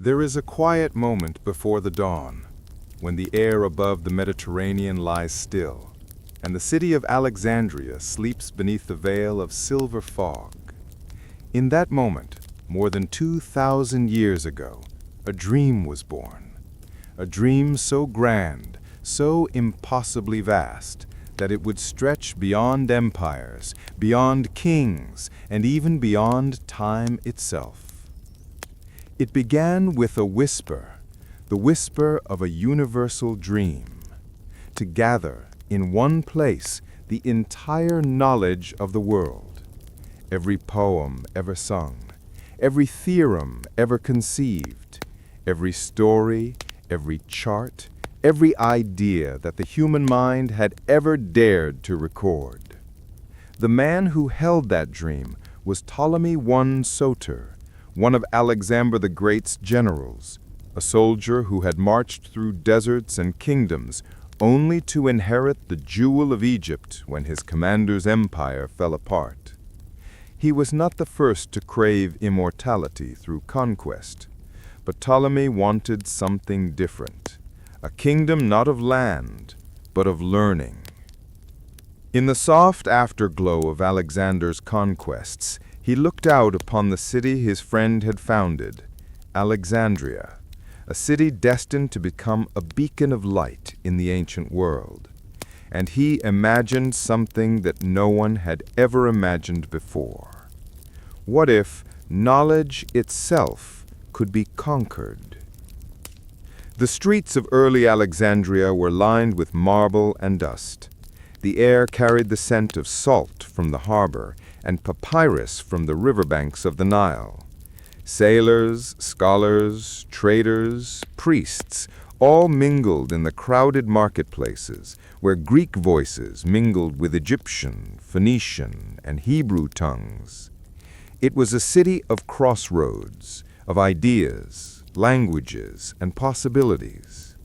There is a quiet moment before the dawn, when the air above the Mediterranean lies still, and the city of Alexandria sleeps beneath the veil of silver fog. In that moment, more than 2,000 years ago, a dream was born. A dream so grand, so impossibly vast, that it would stretch beyond empires, beyond kings, and even beyond time itself. It began with a whisper, the whisper of a universal dream, to gather in one place the entire knowledge of the world, every poem ever sung, every theorem ever conceived, every story, every chart, every idea that the human mind had ever dared to record. The man who held that dream was Ptolemy I Soter, one of Alexander the Great's generals, a soldier who had marched through deserts and kingdoms only to inherit the jewel of Egypt when his commander's empire fell apart. He was not the first to crave immortality through conquest, but Ptolemy wanted something different, a kingdom not of land, but of learning. In the soft afterglow of Alexander's conquests, he looked out upon the city his friend had founded, Alexandria, a city destined to become a beacon of light in the ancient world. And he imagined something that no one had ever imagined before. What if knowledge itself could be conquered? The streets of early Alexandria were lined with marble and dust. The air carried the scent of salt from the harbor and papyrus from the riverbanks of the Nile. Sailors, scholars, traders, priests, all mingled in the crowded marketplaces, where Greek voices mingled with Egyptian, Phoenician, and Hebrew tongues. It was a city of crossroads, of ideas, languages, and possibilities.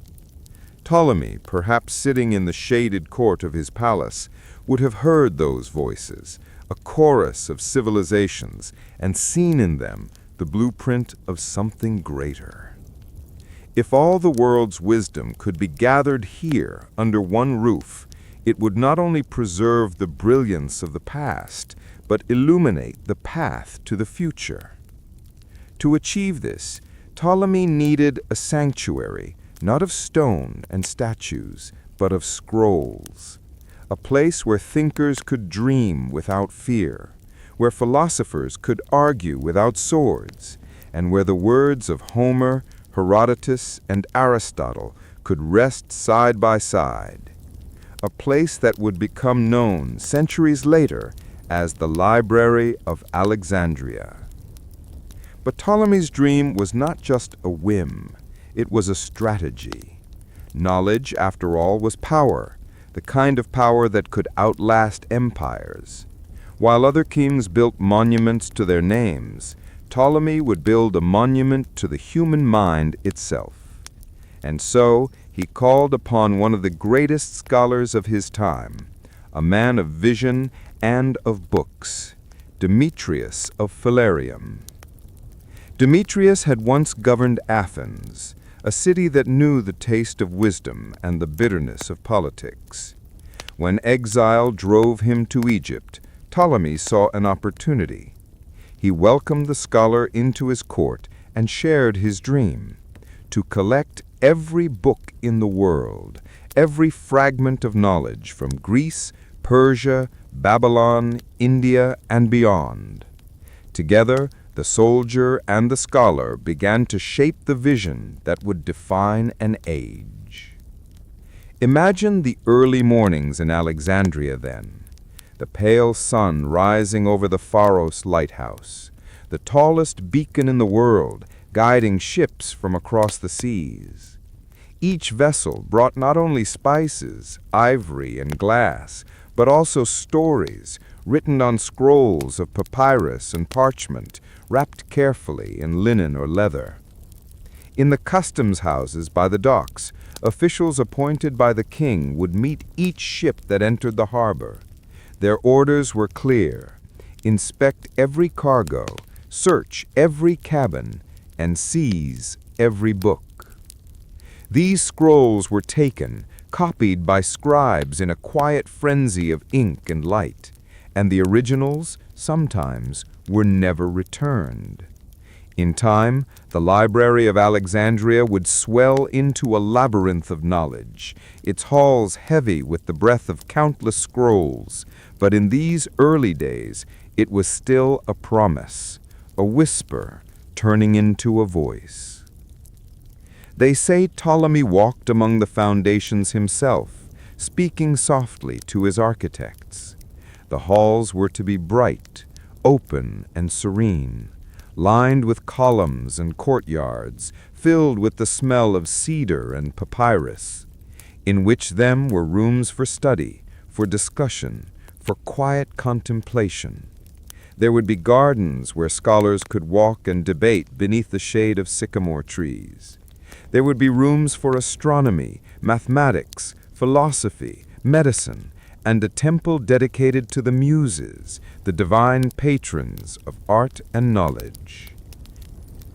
Ptolemy, perhaps sitting in the shaded court of his palace, would have heard those voices, a chorus of civilizations, and seen in them the blueprint of something greater. If all the world's wisdom could be gathered here under one roof, it would not only preserve the brilliance of the past, but illuminate the path to the future. To achieve this, Ptolemy needed a sanctuary, not of stone and statues, but of scrolls, a place where thinkers could dream without fear, where philosophers could argue without swords, and where the words of Homer, Herodotus, and Aristotle could rest side by side, a place that would become known centuries later as the Library of Alexandria. But Ptolemy's dream was not just a whim, it was a strategy. Knowledge, after all, was power, the kind of power that could outlast empires. While other kings built monuments to their names, Ptolemy would build a monument to the human mind itself. And so he called upon one of the greatest scholars of his time, a man of vision and of books, Demetrius of Phalerum. Demetrius had once governed Athens, a city that knew the taste of wisdom and the bitterness of politics. When exile drove him to Egypt, Ptolemy saw an opportunity. He welcomed the scholar into his court and shared his dream to collect every book in the world, every fragment of knowledge from Greece, Persia, Babylon, India, and beyond. Together, the soldier and the scholar began to shape the vision that would define an age. Imagine the early mornings in Alexandria then, the pale sun rising over the Pharos lighthouse, the tallest beacon in the world guiding ships from across the seas. Each vessel brought not only spices, ivory, and glass, but also stories written on scrolls of papyrus and parchment, wrapped carefully in linen or leather. In the customs houses by the docks, officials appointed by the king would meet each ship that entered the harbor. Their orders were clear: inspect every cargo, search every cabin, and seize every book. These scrolls were taken, copied by scribes in a quiet frenzy of ink and light, and the originals, sometimes, were never returned. In time, the Library of Alexandria would swell into a labyrinth of knowledge, its halls heavy with the breath of countless scrolls, but in these early days, it was still a promise, a whisper turning into a voice. They say Ptolemy walked among the foundations himself, speaking softly to his architects. The halls were to be bright, open, and serene, lined with columns and courtyards, filled with the smell of cedar and papyrus, in which them were rooms for study, for discussion, for quiet contemplation. There would be gardens where scholars could walk and debate beneath the shade of sycamore trees. There would be rooms for astronomy, mathematics, philosophy, medicine, and a temple dedicated to the Muses, the divine patrons of art and knowledge.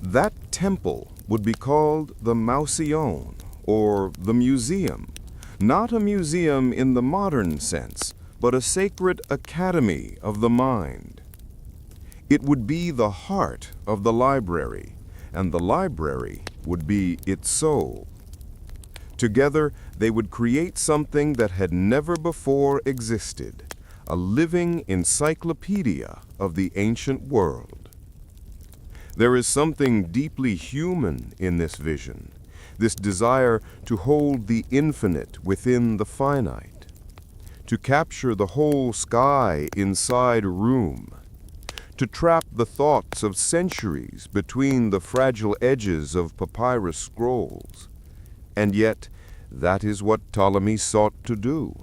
That temple would be called the Mauseon, or the museum. Not a museum in the modern sense, but a sacred academy of the mind. It would be the heart of the library, and the library would be its soul. Together, they would create something that had never before existed, a living encyclopedia of the ancient world. There is something deeply human in this vision, this desire to hold the infinite within the finite, to capture the whole sky inside a room, to trap the thoughts of centuries between the fragile edges of papyrus scrolls. And yet, that is what Ptolemy sought to do.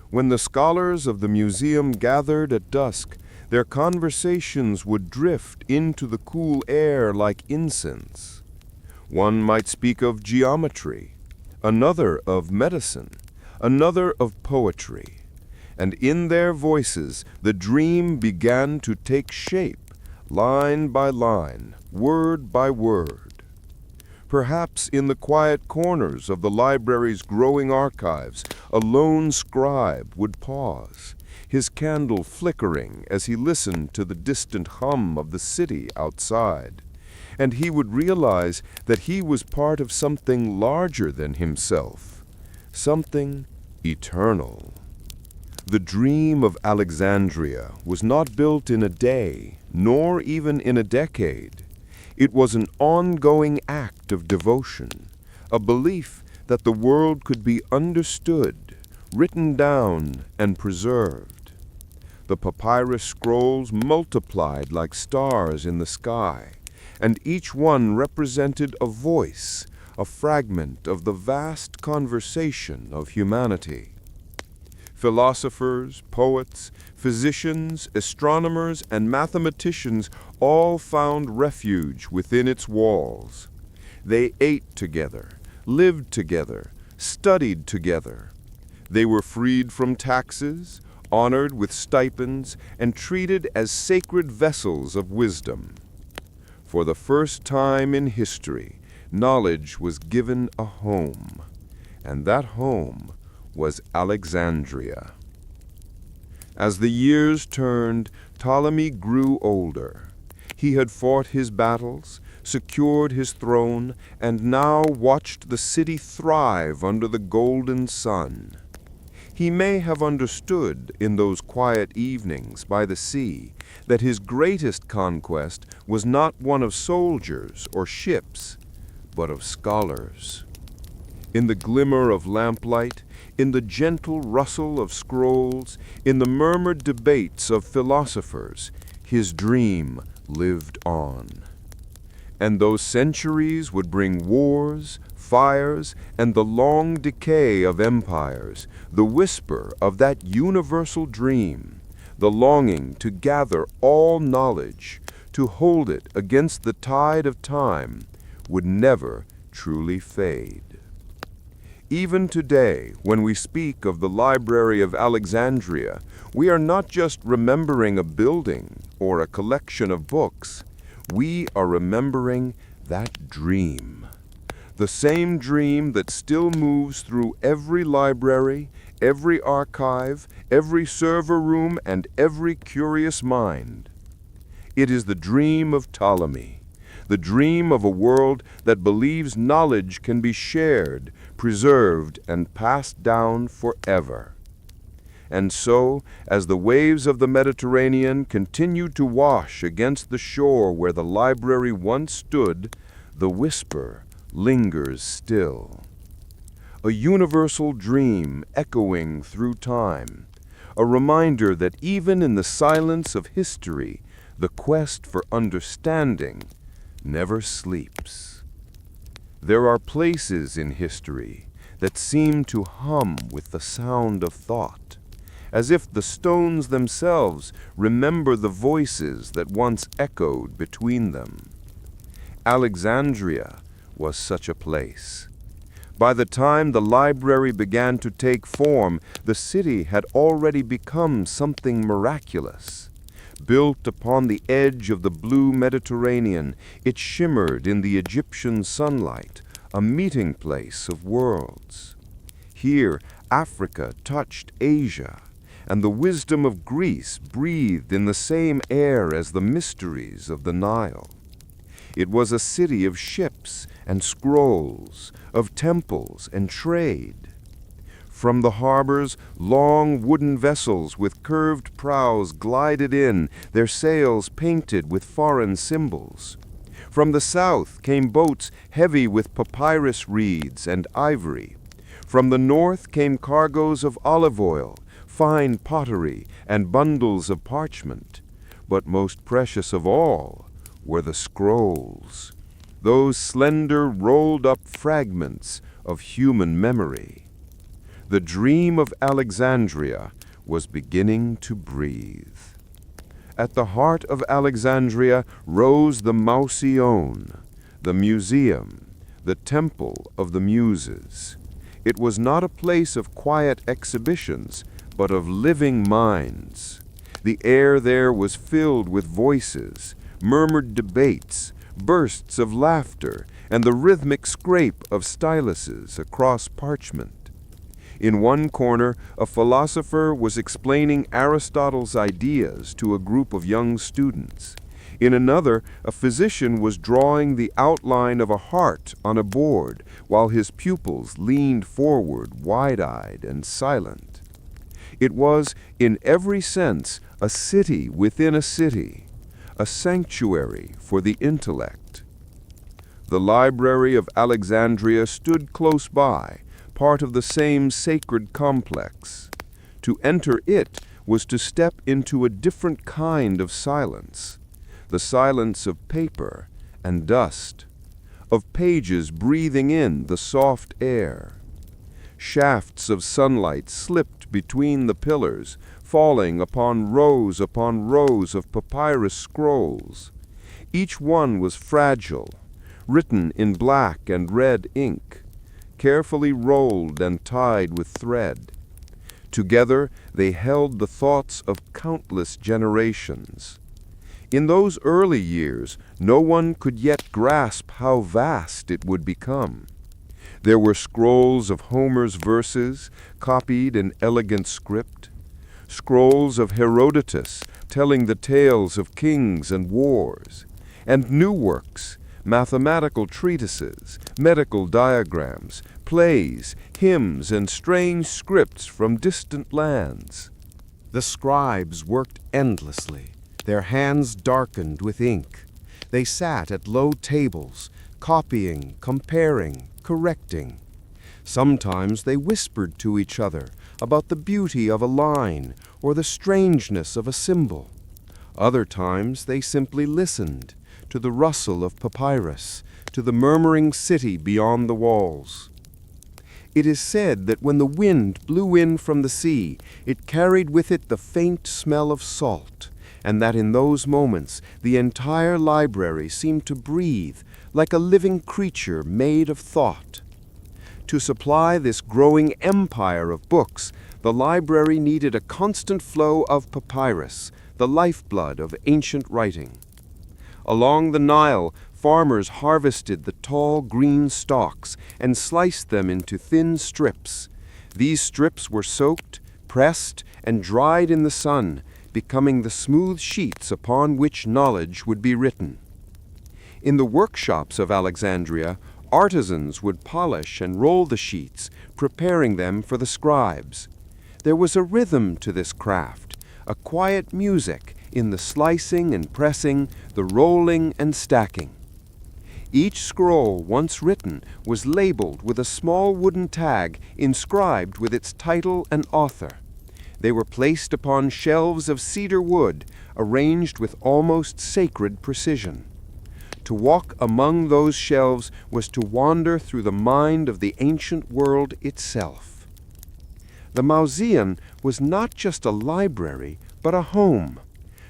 When the scholars of the museum gathered at dusk, their conversations would drift into the cool air like incense. One might speak of geometry, another of medicine, another of poetry, and in their voices the dream began to take shape, line by line, word by word. Perhaps in the quiet corners of the library's growing archives, a lone scribe would pause, his candle flickering as he listened to the distant hum of the city outside, and he would realize that he was part of something larger than himself, something eternal. The dream of Alexandria was not built in a day, nor even in a decade. It was an ongoing act of devotion, a belief that the world could be understood, written down, and preserved. The papyrus scrolls multiplied like stars in the sky, and each one represented a voice, a fragment of the vast conversation of humanity. Philosophers, poets, physicians, astronomers, and mathematicians all found refuge within its walls. They ate together, lived together, studied together. They were freed from taxes, honored with stipends, and treated as sacred vessels of wisdom. For the first time in history, knowledge was given a home, and that home was Alexandria. As the years turned, Ptolemy grew older. He had fought his battles, secured his throne, and now watched the city thrive under the golden sun. He may have understood in those quiet evenings by the sea that his greatest conquest was not one of soldiers or ships, but of scholars. In the glimmer of lamplight, in the gentle rustle of scrolls, in the murmured debates of philosophers, his dream lived on. And though centuries would bring wars, fires, and the long decay of empires, the whisper of that universal dream, the longing to gather all knowledge, to hold it against the tide of time, would never truly fade. Even today, when we speak of the Library of Alexandria, we are not just remembering a building or a collection of books. We are remembering That dream. The same dream that still moves through every library, every archive, every server room, and every curious mind. It is the dream of Ptolemy, the dream of a world that believes knowledge can be shared, preserved, and passed down forever. And so, as the waves of the Mediterranean continue to wash against the shore where the library once stood, the whisper lingers still. A universal dream echoing through time, a reminder that even in the silence of history, the quest for understanding never sleeps. There are places in history that seem to hum with the sound of thought, as if the stones themselves remember the voices that once echoed between them. Alexandria was such a place. By the time the library began to take form, the city had already become something miraculous. Built upon the edge of the blue Mediterranean, it shimmered in the Egyptian sunlight, a meeting place of worlds. Here, Africa touched Asia, and the wisdom of Greece breathed in the same air as the mysteries of the Nile. It was a city of ships and scrolls, of temples and trade. From the harbors, long wooden vessels with curved prows glided in, their sails painted with foreign symbols. From the south came boats heavy with papyrus reeds and ivory. From the north came cargoes of olive oil, fine pottery, and bundles of parchment. But most precious of all were the scrolls, those slender, rolled-up fragments of human memory. The dream of Alexandria was beginning to breathe. At the heart of Alexandria rose the Mausoleum, the museum, the temple of the Muses. It was not a place of quiet exhibitions, but of living minds. The air there was filled with voices, murmured debates, bursts of laughter, and the rhythmic scrape of styluses across parchment. In one corner, a philosopher was explaining Aristotle's ideas to a group of young students. In another, a physician was drawing the outline of a heart on a board, while his pupils leaned forward, wide-eyed and silent. It was, in every sense, a city within a city, a sanctuary for the intellect. The Library of Alexandria stood close by, part of the same sacred complex. To enter it was to step into a different kind of silence, the silence of paper and dust, of pages breathing in the soft air. Shafts of sunlight slipped between the pillars, falling upon rows of papyrus scrolls. Each one was fragile, written in black and red ink, carefully rolled and tied with thread. Together they held the thoughts of countless generations. In those early years, no one could yet grasp how vast it would become. There were scrolls of Homer's verses, copied in elegant script, scrolls of Herodotus telling the tales of kings and wars, and new works, mathematical treatises, medical diagrams, plays, hymns, and strange scripts from distant lands. The scribes worked endlessly, their hands darkened with ink. They sat at low tables, copying, comparing, correcting. Sometimes they whispered to each other about the beauty of a line or the strangeness of a symbol. Other times they simply listened to the rustle of papyrus, to the murmuring city beyond the walls. It is said that when the wind blew in from the sea, it carried with it the faint smell of salt, and that in those moments the entire library seemed to breathe like a living creature made of thought. To supply this growing empire of books, the library needed a constant flow of papyrus, the lifeblood of ancient writing. Along the Nile, farmers harvested the tall green stalks and sliced them into thin strips. These strips were soaked, pressed, and dried in the sun, becoming the smooth sheets upon which knowledge would be written. In the workshops of Alexandria, artisans would polish and roll the sheets, preparing them for the scribes. There was a rhythm to this craft, a quiet music in the slicing and pressing, the rolling and stacking. Each scroll, once written, was labeled with a small wooden tag inscribed with its title and author. They were placed upon shelves of cedar wood, arranged with almost sacred precision. To walk among those shelves was to wander through the mind of the ancient world itself. The Mausoleum was not just a library, but a home.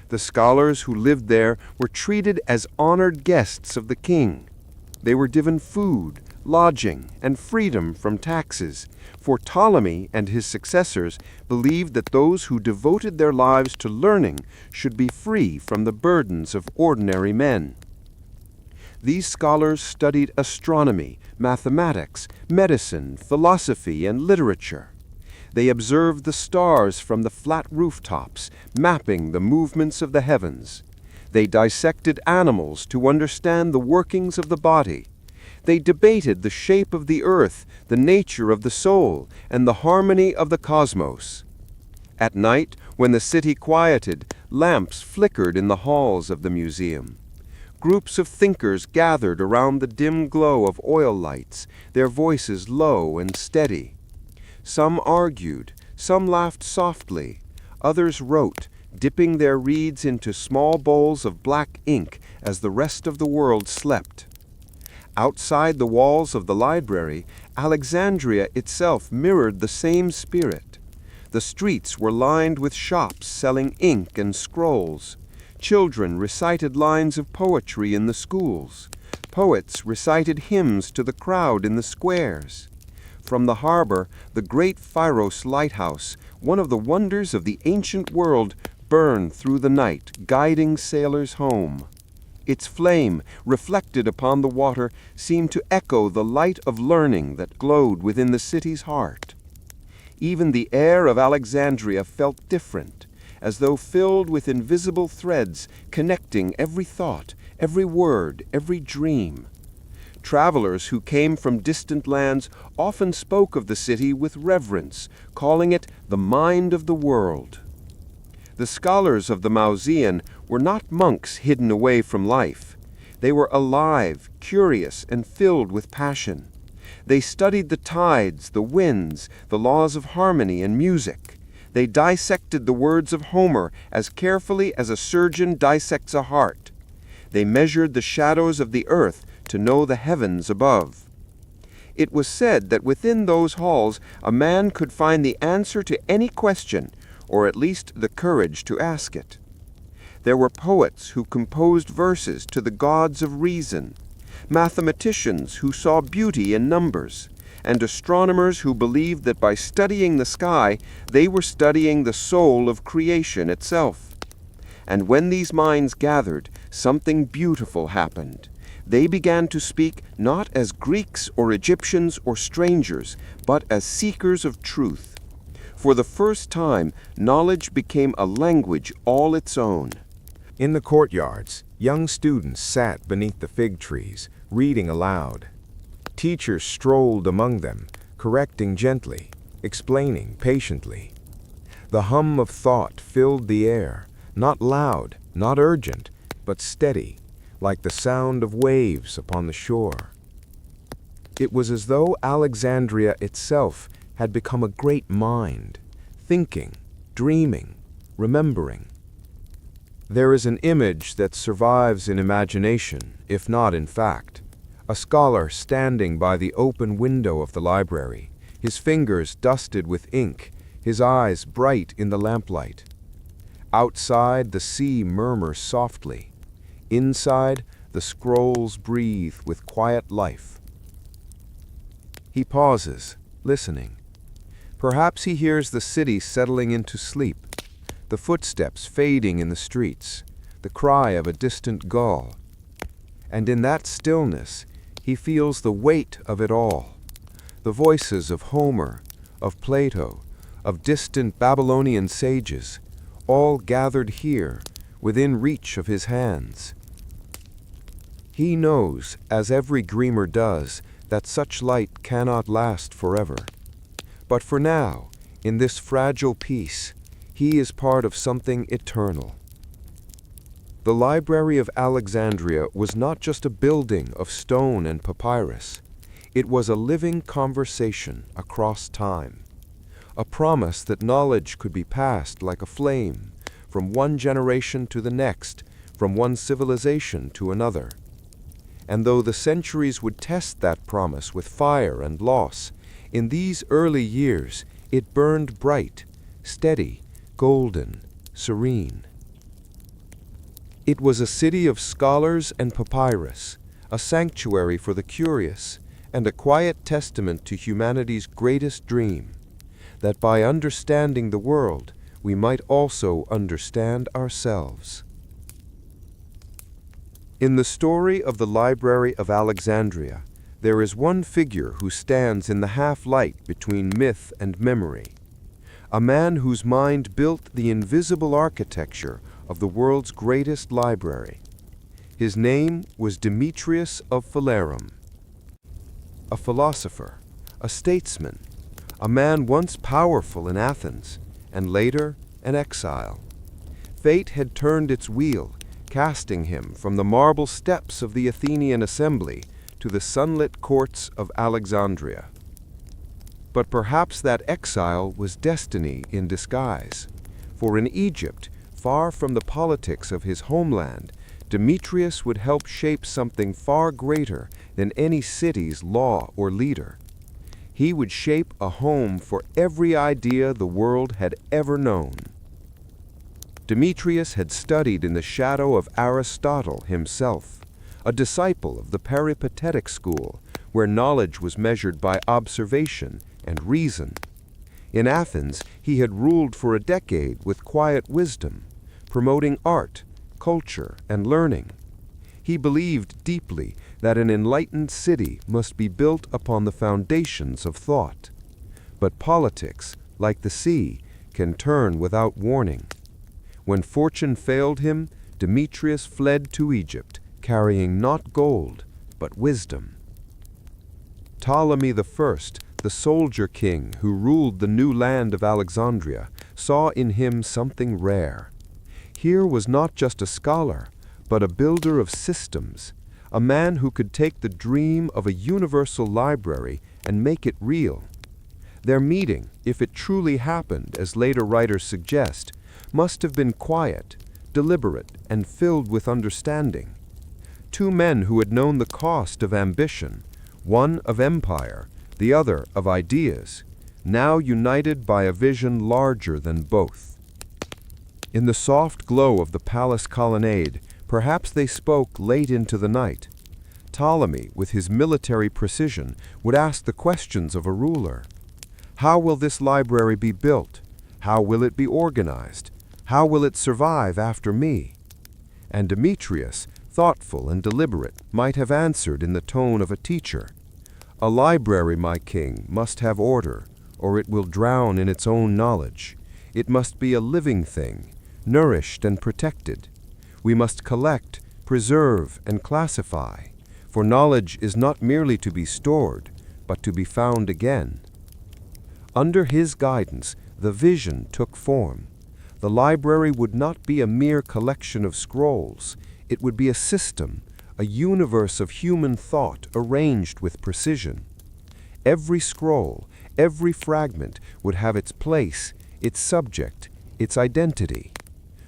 The scholars who lived there were treated as honored guests of the king. They were given food, lodging, and freedom from taxes, for Ptolemy and his successors believed that those who devoted their lives to learning should be free from the burdens of ordinary men. These scholars studied astronomy, mathematics, medicine, philosophy, and literature. They observed the stars from the flat rooftops, mapping the movements of the heavens. They dissected animals to understand the workings of the body. They debated the shape of the earth, the nature of the soul, and the harmony of the cosmos. At night, when the city quieted, lamps flickered in the halls of the museum. Groups of thinkers gathered around the dim glow of oil lights, their voices low and steady. Some argued, some laughed softly, others wrote, dipping their reeds into small bowls of black ink as the rest of the world slept. Outside the walls of the library, Alexandria itself mirrored the same spirit. The streets were lined with shops selling ink and scrolls. Children recited lines of poetry in the schools. Poets recited hymns to the crowd in the squares. From the harbor, the great Pharos lighthouse, one of the wonders of the ancient world, burned through the night, guiding sailors home. Its flame, reflected upon the water, seemed to echo the light of learning that glowed within the city's heart. Even the air of Alexandria felt different, as though filled with invisible threads connecting every thought, every word, every dream. Travelers who came from distant lands often spoke of the city with reverence, calling it the mind of the world. The scholars of the Mausoleum were not monks hidden away from life. They were alive, curious, and filled with passion. They studied the tides, the winds, the laws of harmony and music. They dissected the words of Homer as carefully as a surgeon dissects a heart. They measured the shadows of the earth to know the heavens above. It was said that within those halls a man could find the answer to any question, or at least the courage to ask it. There were poets who composed verses to the gods of reason, mathematicians who saw beauty in numbers, and astronomers who believed that by studying the sky, they were studying the soul of creation itself. And when these minds gathered, something beautiful happened. They began to speak not as Greeks or Egyptians or strangers, but as seekers of truth. For the first time, knowledge became a language all its own. In the courtyards, young students sat beneath the fig trees, reading aloud. Teachers strolled among them, correcting gently, explaining patiently. The hum of thought filled the air, not loud, not urgent, but steady, like the sound of waves upon the shore. It was as though Alexandria itself had become a great mind, thinking, dreaming, remembering. There is an image that survives in imagination, if not in fact. A scholar standing by the open window of the library, his fingers dusted with ink, his eyes bright in the lamplight. Outside, the sea murmurs softly. Inside, the scrolls breathe with quiet life. He pauses, listening. Perhaps he hears the city settling into sleep, the footsteps fading in the streets, the cry of a distant gull. and in that stillness he feels the weight of it all. The voices of Homer, of Plato, of distant Babylonian sages, all gathered here, within reach of his hands. He knows, as every dreamer does, that such light cannot last forever. But for now, in this fragile peace, he is part of something eternal. The Library of Alexandria was not just a building of stone and papyrus. It was a living conversation across time, a promise that knowledge could be passed like a flame, from one generation to the next, from one civilization to another. And though the centuries would test that promise with fire and loss, in these early years it burned bright, steady, golden, serene. It was a city of scholars and papyrus, a sanctuary for the curious, and a quiet testament to humanity's greatest dream, that by understanding the world, we might also understand ourselves. In the story of the Library of Alexandria, there is one figure who stands in the half-light between myth and memory, a man whose mind built the invisible architecture of the world's greatest library. His name was Demetrius of Phalerum. A philosopher, a statesman, a man once powerful in Athens, and later an exile. Fate had turned its wheel, casting him from the marble steps of the Athenian assembly to the sunlit courts of Alexandria. But perhaps that exile was destiny in disguise, for in Egypt, far from the politics of his homeland, Demetrius would help shape something far greater than any city's law or leader. He would shape a home for every idea the world had ever known. Demetrius had studied in the shadow of Aristotle himself, a disciple of the Peripatetic school, where knowledge was measured by observation and reason. In Athens, he had ruled for a decade with quiet wisdom, promoting art, culture, and learning. He believed deeply that an enlightened city must be built upon the foundations of thought. But politics, like the sea, can turn without warning. When fortune failed him, Demetrius fled to Egypt, carrying not gold, but wisdom. Ptolemy I, the soldier king who ruled the new land of Alexandria, saw in him something rare. Here was not just a scholar, but a builder of systems, a man who could take the dream of a universal library and make it real. Their meeting, if it truly happened, as later writers suggest, must have been quiet, deliberate, and filled with understanding. Two men who had known the cost of ambition, one of empire, the other of ideas, now united by a vision larger than both. In the soft glow of the palace colonnade, perhaps they spoke late into the night. Ptolemy, with his military precision, would ask the questions of a ruler. How will this library be built? How will it be organized? How will it survive after me? And Demetrius, thoughtful and deliberate, might have answered in the tone of a teacher. A library, my king, must have order, or it will drown in its own knowledge. It must be a living thing, nourished and protected. We must collect, preserve, and classify, for knowledge is not merely to be stored, but to be found again. Under his guidance, the vision took form. The library would not be a mere collection of scrolls. It would be a system, a universe of human thought arranged with precision. Every scroll, every fragment would have its place, its subject, its identity.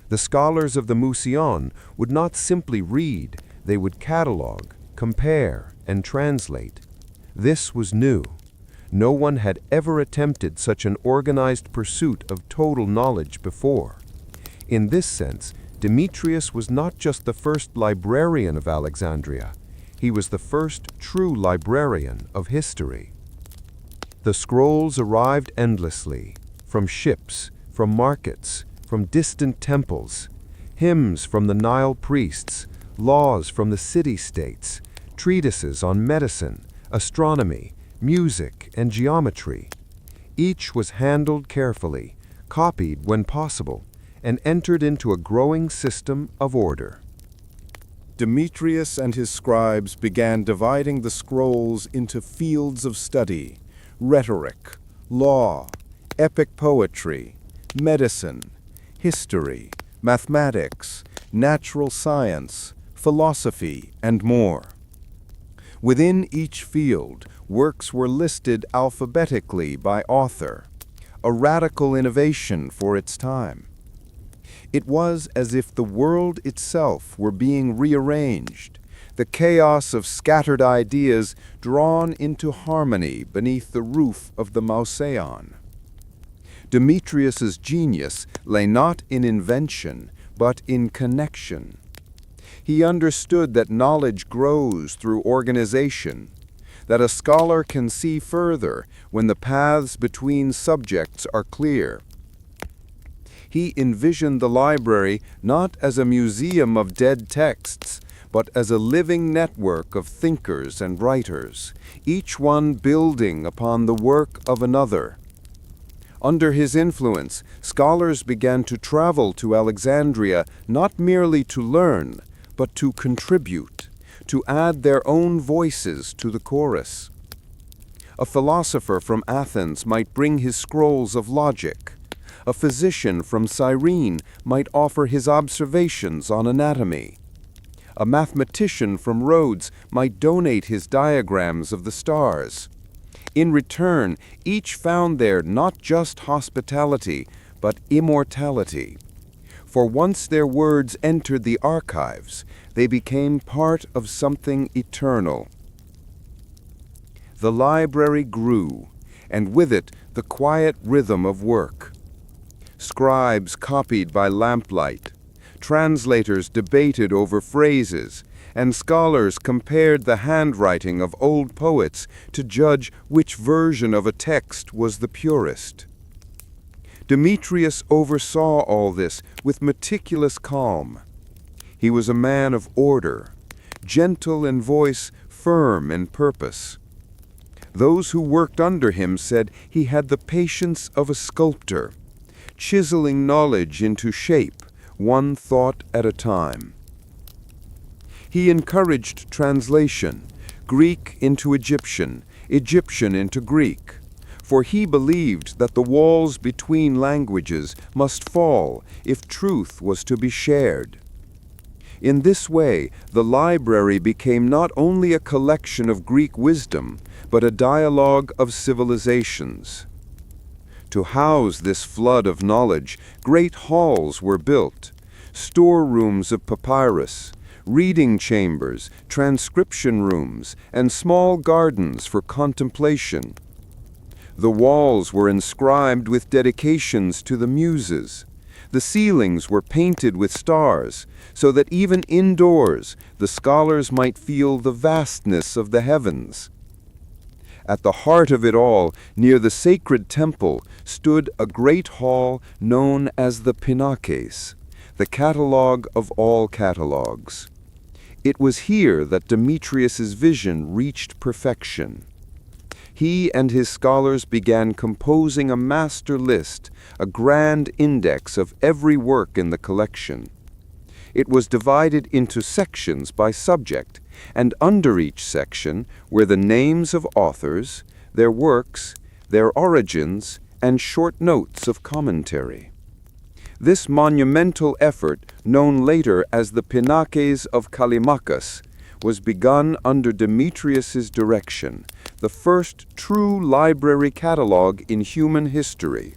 The scholars of the Museion would not simply read, they would catalog, compare, and translate. This was new. No one had ever attempted such an organized pursuit of total knowledge before. In this sense, Demetrius was not just the first librarian of Alexandria. He was the first true librarian of history. The scrolls arrived endlessly, from ships, from markets, from distant temples, hymns from the Nile priests, laws from the city-states, treatises on medicine, astronomy, music, and geometry. Each was handled carefully, copied when possible, and entered into a growing system of order. Demetrius and his scribes began dividing the scrolls into fields of study: rhetoric, law, epic poetry, medicine, history, mathematics, natural science, philosophy, and more. Within each field, works were listed alphabetically by author, a radical innovation for its time. It was as if the world itself were being rearranged, the chaos of scattered ideas drawn into harmony beneath the roof of the Mouseion. Demetrius's genius lay not in invention, but in connection. He understood that knowledge grows through organization, that a scholar can see further when the paths between subjects are clear. He envisioned the library not as a museum of dead texts, but as a living network of thinkers and writers, each one building upon the work of another. Under his influence, scholars began to travel to Alexandria not merely to learn, but to contribute, to add their own voices to the chorus. A philosopher from Athens might bring his scrolls of logic. A physician from Cyrene might offer his observations on anatomy. A mathematician from Rhodes might donate his diagrams of the stars. In return, each found there not just hospitality, but immortality. For once their words entered the archives, they became part of something eternal. The library grew, and with it the quiet rhythm of work. Scribes copied by lamplight, translators debated over phrases, and scholars compared the handwriting of old poets to judge which version of a text was the purest. Demetrius oversaw all this with meticulous calm. He was a man of order, gentle in voice, firm in purpose. Those who worked under him said he had the patience of a sculptor, chiseling knowledge into shape, one thought at a time. He encouraged translation, Greek into Egyptian, Egyptian into Greek, for he believed that the walls between languages must fall if truth was to be shared. In this way, the library became not only a collection of Greek wisdom, but a dialogue of civilizations. To house this flood of knowledge, great halls were built, storerooms of papyrus, reading chambers, transcription rooms, and small gardens for contemplation. The walls were inscribed with dedications to the Muses. The ceilings were painted with stars, so that even indoors the scholars might feel the vastness of the heavens. At the heart of it all, near the sacred temple, stood a great hall known as the Pinakes, the catalogue of all catalogues. It was here that Demetrius's vision reached perfection. He and his scholars began composing a master list, a grand index of every work in the collection. It was divided into sections by subject, and under each section were the names of authors, their works, their origins, and short notes of commentary. This monumental effort, known later as the Pinakes of Callimachus, was begun under Demetrius's direction, the first true library catalogue in human history.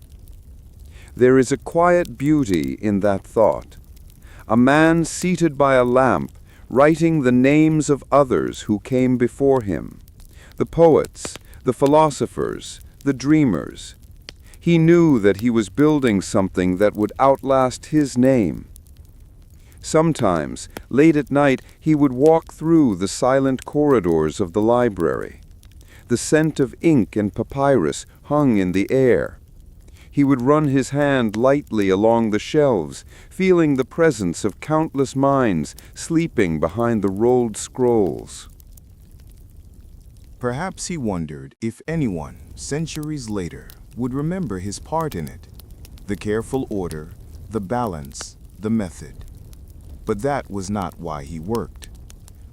There is a quiet beauty in that thought. A man seated by a lamp, writing the names of others who came before him, the poets, the philosophers, the dreamers. He knew that he was building something that would outlast his name. Sometimes, late at night, he would walk through the silent corridors of the library. The scent of ink and papyrus hung in the air. He would run his hand lightly along the shelves, feeling the presence of countless minds sleeping behind the rolled scrolls. Perhaps he wondered if anyone, centuries later, would remember his part in it, the careful order, the balance, the method. But that was not why he worked.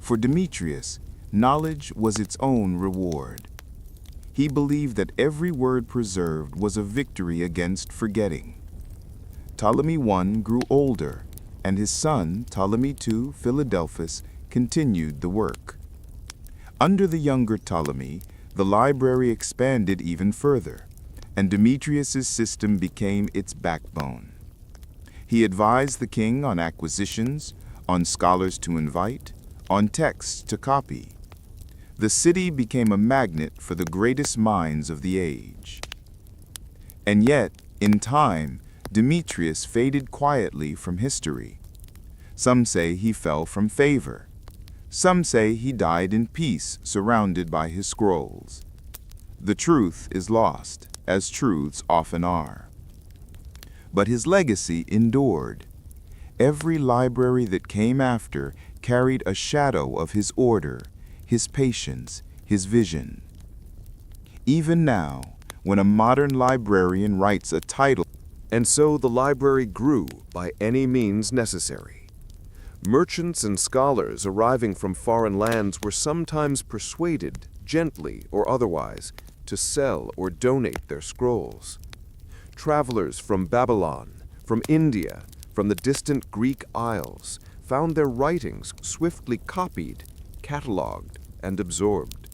For Demetrius, knowledge was its own reward. He believed that every word preserved was a victory against forgetting. Ptolemy I grew older, and his son, Ptolemy II Philadelphus, continued the work. Under the younger Ptolemy, the library expanded even further, and Demetrius's system became its backbone. He advised the king on acquisitions, on scholars to invite, on texts to copy. The city became a magnet for the greatest minds of the age. And yet, in time, Demetrius faded quietly from history. Some say he fell from favor. Some say he died in peace, surrounded by his scrolls. The truth is lost, as truths often are. But his legacy endured. Every library that came after carried a shadow of his order, his patience, his vision. Even now, when a modern librarian writes a title, And so the library grew by any means necessary. Merchants and scholars arriving from foreign lands were sometimes persuaded, gently or otherwise, to sell or donate their scrolls. Travelers from Babylon, from India, from the distant Greek Isles, found their writings swiftly copied, catalogued, and absorbed.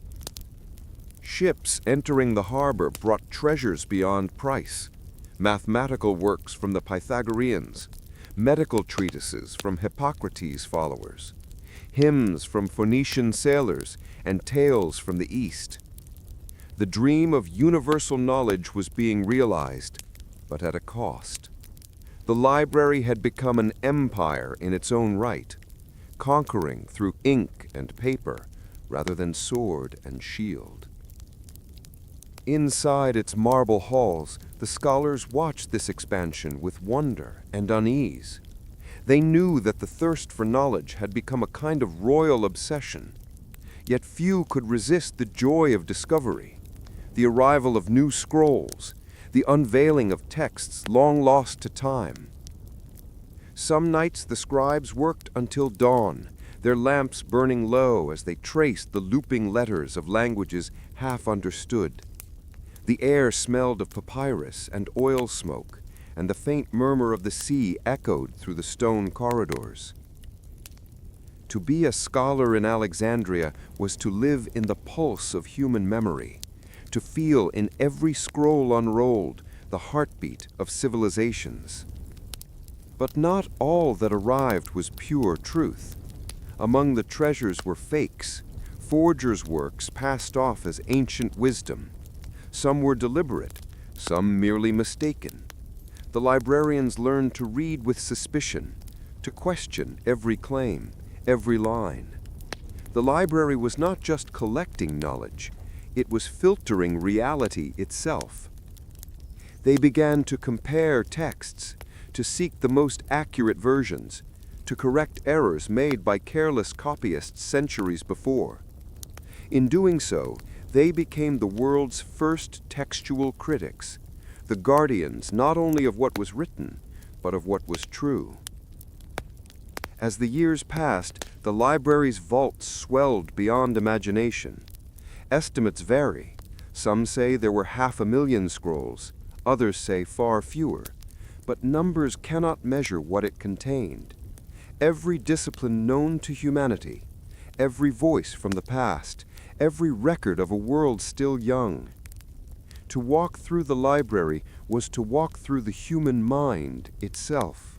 Ships entering the harbor brought treasures beyond price, mathematical works from the Pythagoreans, medical treatises from Hippocrates' followers, hymns from Phoenician sailors, and tales from the East. The dream of universal knowledge was being realized, but at a cost. The library had become an empire in its own right, conquering through ink and paper rather than sword and shield. Inside its marble halls, the scholars watched this expansion with wonder and unease. They knew that the thirst for knowledge had become a kind of royal obsession, yet few could resist the joy of discovery, the arrival of new scrolls, the unveiling of texts long lost to time. Some nights the scribes worked until dawn, their lamps burning low as they traced the looping letters of languages half understood. The air smelled of papyrus and oil smoke, and the faint murmur of the sea echoed through the stone corridors. To be a scholar in Alexandria was to live in the pulse of human memory, to feel in every scroll unrolled the heartbeat of civilizations. But not all that arrived was pure truth. Among the treasures were fakes, forgers' works passed off as ancient wisdom. Some were deliberate, some merely mistaken. The librarians learned to read with suspicion, to question every claim, every line. The library was not just collecting knowledge, it was filtering reality itself. They began to compare texts, to seek the most accurate versions, to correct errors made by careless copyists centuries before. In doing so, they became the world's first textual critics, the guardians not only of what was written, but of what was true. As the years passed, the library's vaults swelled beyond imagination. Estimates vary. Some say there were 500,000 scrolls, others say far fewer, but numbers cannot measure what it contained. Every discipline known to humanity, every voice from the past, every record of a world still young. To walk through the library was to walk through the human mind itself.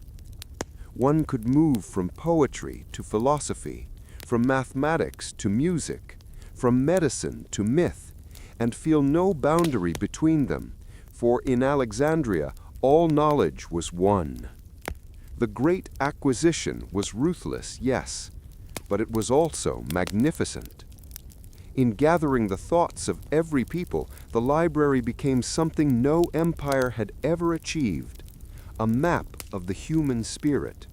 One could move from poetry to philosophy, from mathematics to music, from medicine to myth, and feel no boundary between them, for in Alexandria all knowledge was one. The great acquisition was ruthless, yes, but it was also magnificent. In gathering the thoughts of every people, the library became something no empire had ever achieved, a map of the human spirit.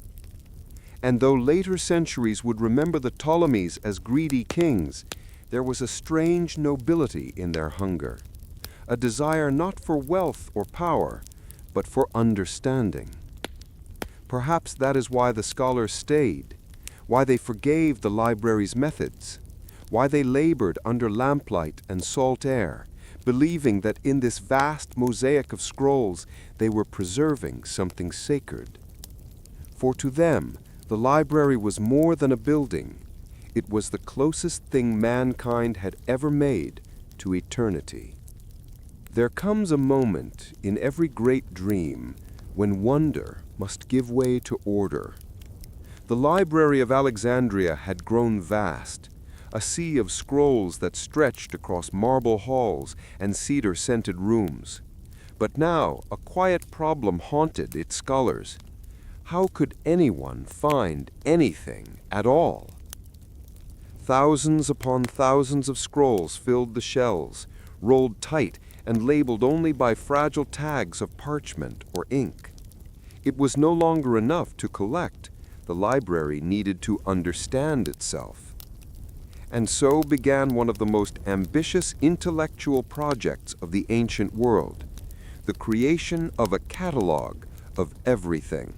And though later centuries would remember the Ptolemies as greedy kings, there was a strange nobility in their hunger, a desire not for wealth or power, but for understanding. Perhaps that is why the scholars stayed, why they forgave the library's methods, why they labored under lamplight and salt air, believing that in this vast mosaic of scrolls they were preserving something sacred. For to them, the library was more than a building. It was the closest thing mankind had ever made to eternity. There comes a moment in every great dream when wonder must give way to order. The Library of Alexandria had grown vast, a sea of scrolls that stretched across marble halls and cedar-scented rooms. But now a quiet problem haunted its scholars. How could anyone find anything at all? Thousands upon thousands of scrolls filled the shelves, rolled tight and labeled only by fragile tags of parchment or ink. It was no longer enough to collect. The library needed to understand itself. And so began one of the most ambitious intellectual projects of the ancient world, the creation of a catalog of everything.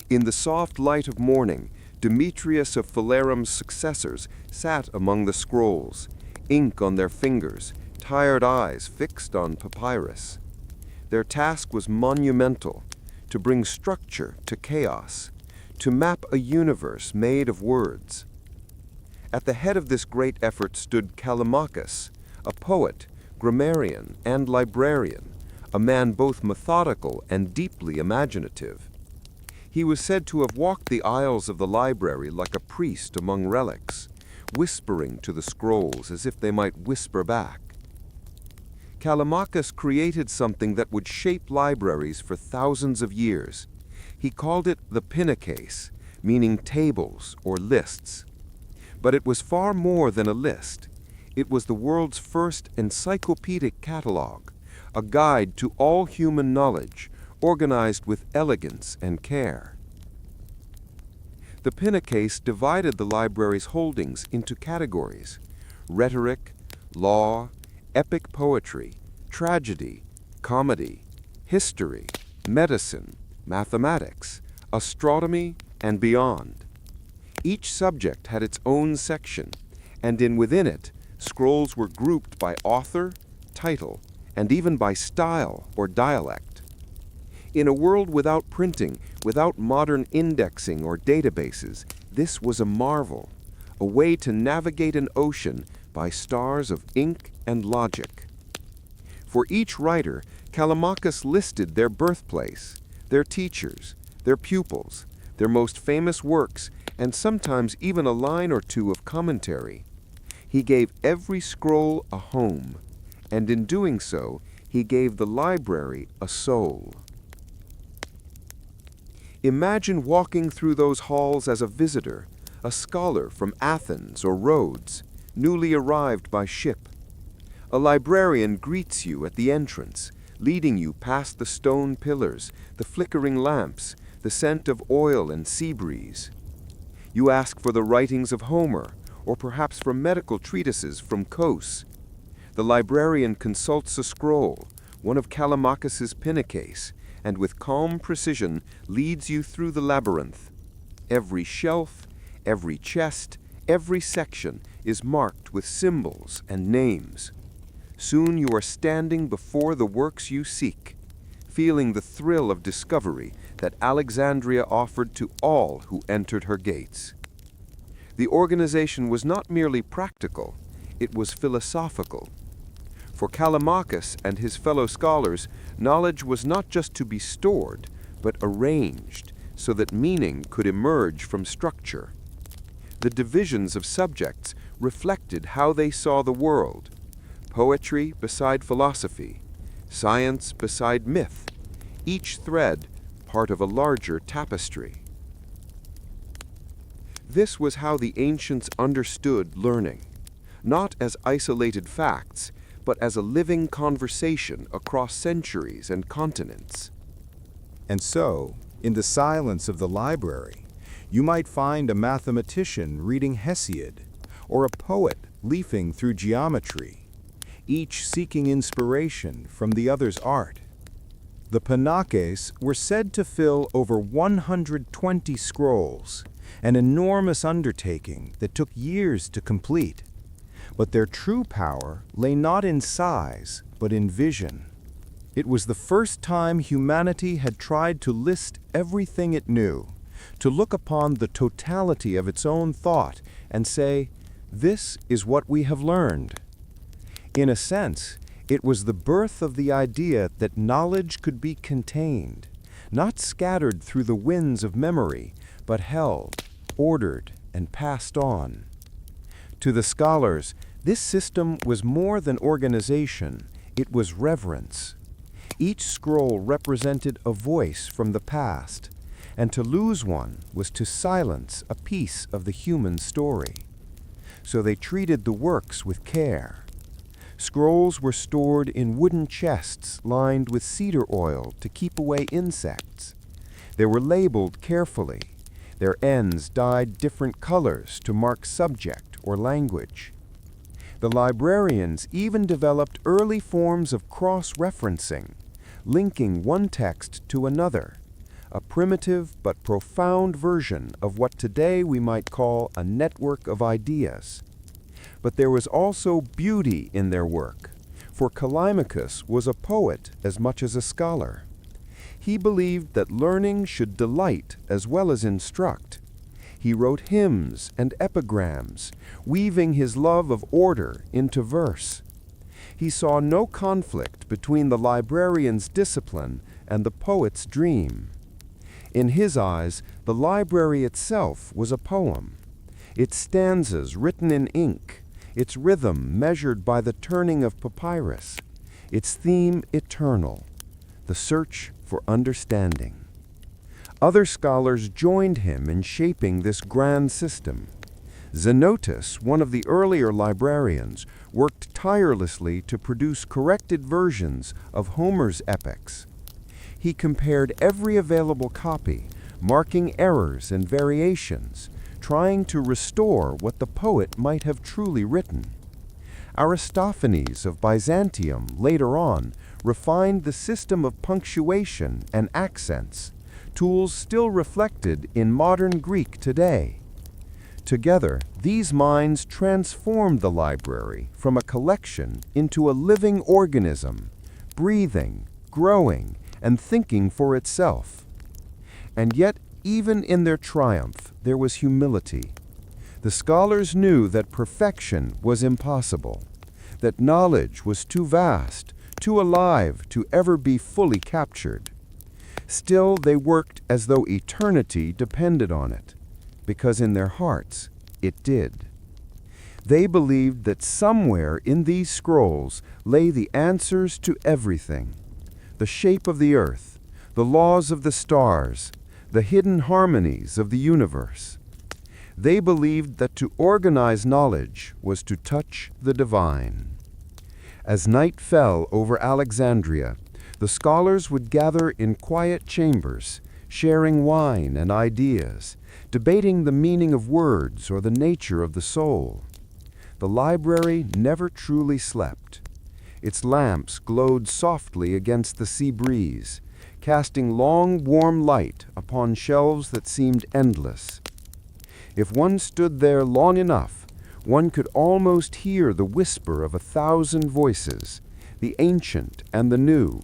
In the soft light of morning, Demetrius of Phalerum's successors sat among the scrolls, ink on their fingers, tired eyes fixed on papyrus. Their task was monumental, to bring structure to chaos, to map a universe made of words. At the head of this great effort stood Callimachus, a poet, grammarian, and librarian, a man both methodical and deeply imaginative. He was said to have walked the aisles of the library like a priest among relics, whispering to the scrolls as if they might whisper back. Callimachus created something that would shape libraries for thousands of years. He called it the Pinakes, meaning tables or lists. But it was far more than a list. It was the world's first encyclopedic catalog, a guide to all human knowledge, organized with elegance and care. The Pinakes divided the library's holdings into categories: rhetoric, law, epic poetry, tragedy, comedy, history, medicine, mathematics, astronomy, and beyond. Each subject had its own section, and within it, scrolls were grouped by author, title, and even by style or dialect. In a world without printing, without modern indexing or databases, this was a marvel, a way to navigate an ocean by stars of ink and logic. For each writer, Callimachus listed their birthplace, their teachers, their pupils, their most famous works, and sometimes even a line or two of commentary. He gave every scroll a home, and in doing so, he gave the library a soul. Imagine walking through those halls as a visitor, a scholar from Athens or Rhodes, newly arrived by ship. A librarian greets you at the entrance, leading you past the stone pillars, the flickering lamps, the scent of oil and sea breeze. You ask for the writings of Homer, or perhaps for medical treatises from Kos. The librarian consults a scroll, one of Callimachus's Pinakes, and with calm precision leads you through the labyrinth. Every shelf, every chest, every section is marked with symbols and names. Soon you are standing before the works you seek, feeling the thrill of discovery that Alexandria offered to all who entered her gates. The organization was not merely practical, it was philosophical. For Callimachus and his fellow scholars, knowledge was not just to be stored, but arranged so that meaning could emerge from structure. The divisions of subjects reflected how they saw the world: poetry beside philosophy, science beside myth, each thread part of a larger tapestry. This was how the ancients understood learning, not as isolated facts, but as a living conversation across centuries and continents. And so, in the silence of the library, you might find a mathematician reading Hesiod, or a poet leafing through geometry, each seeking inspiration from the other's art. The Panaques were said to fill over 120 scrolls, an enormous undertaking that took years to complete. But their true power lay not in size, but in vision. It was the first time humanity had tried to list everything it knew, to look upon the totality of its own thought and say, "This is what we have learned." In a sense, it was the birth of the idea that knowledge could be contained, not scattered through the winds of memory, but held, ordered, and passed on. To the scholars, this system was more than organization, it was reverence. Each scroll represented a voice from the past, and to lose one was to silence a piece of the human story. So they treated the works with care. Scrolls were stored in wooden chests lined with cedar oil to keep away insects. They were labeled carefully. Their ends dyed different colors to mark subject or language. The librarians even developed early forms of cross-referencing, linking one text to another, a primitive but profound version of what today we might call a network of ideas. But there was also beauty in their work, for Callimachus was a poet as much as a scholar. He believed that learning should delight as well as instruct. He wrote hymns and epigrams, weaving his love of order into verse. He saw no conflict between the librarian's discipline and the poet's dream. In his eyes, the library itself was a poem, its stanzas written in ink, its rhythm measured by the turning of papyrus, its theme eternal, the search for understanding. Other scholars joined him in shaping this grand system. Xenotus, one of the earlier librarians, worked tirelessly to produce corrected versions of Homer's epics. He compared every available copy, marking errors and variations, trying to restore what the poet might have truly written. Aristophanes of Byzantium, later on, refined the system of punctuation and accents, tools still reflected in modern Greek today. Together, these minds transformed the library from a collection into a living organism, breathing, growing, and thinking for itself. And yet, even in their triumph, there was humility. The scholars knew that perfection was impossible, that knowledge was too vast, too alive to ever be fully captured. Still, they worked as though eternity depended on it, because in their hearts, it did. They believed that somewhere in these scrolls lay the answers to everything: the shape of the earth, the laws of the stars, the hidden harmonies of the universe. They believed that to organize knowledge was to touch the divine. As night fell over Alexandria, the scholars would gather in quiet chambers, sharing wine and ideas, debating the meaning of words or the nature of the soul. The library never truly slept. Its lamps glowed softly against the sea breeze, casting long, warm light upon shelves that seemed endless. If one stood there long enough, one could almost hear the whisper of 1,000 voices, the ancient and the new,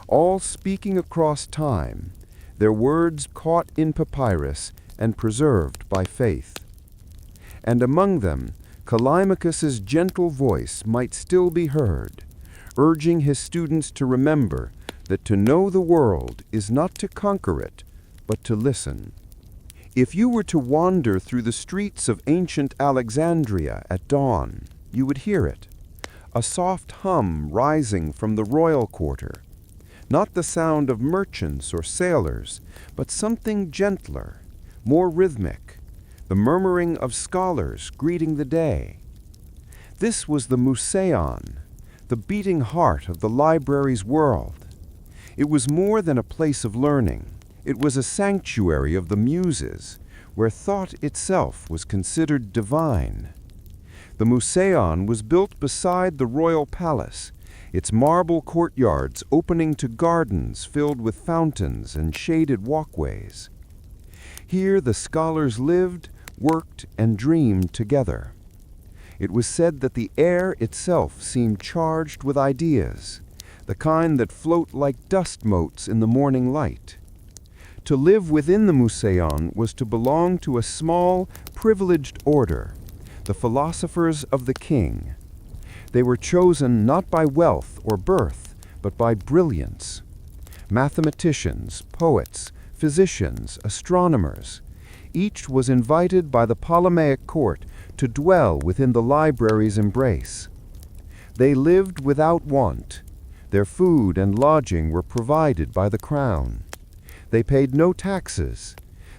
all speaking across time, their words caught in papyrus and preserved by faith. And among them, Callimachus's gentle voice might still be heard, urging his students to remember that to know the world is not to conquer it, but to listen. If you were to wander through the streets of ancient Alexandria at dawn, you would hear it, a soft hum rising from the royal quarter, not the sound of merchants or sailors, but something gentler, more rhythmic, the murmuring of scholars greeting the day. This was the Museion, the beating heart of the library's world. It was more than a place of learning. It was a sanctuary of the muses, where thought itself was considered divine. The Museion was built beside the royal palace, its marble courtyards opening to gardens filled with fountains and shaded walkways. Here the scholars lived, worked, and dreamed together. It was said that the air itself seemed charged with ideas, the kind that float like dust motes in the morning light. To live within the Museion was to belong to a small, privileged order, the philosophers of the king. They were chosen not by wealth or birth, but by brilliance. Mathematicians, poets, physicians, astronomers, each was invited by the Ptolemaic court to dwell within the library's embrace. They lived without want. Their food and lodging were provided by the crown. They paid no taxes.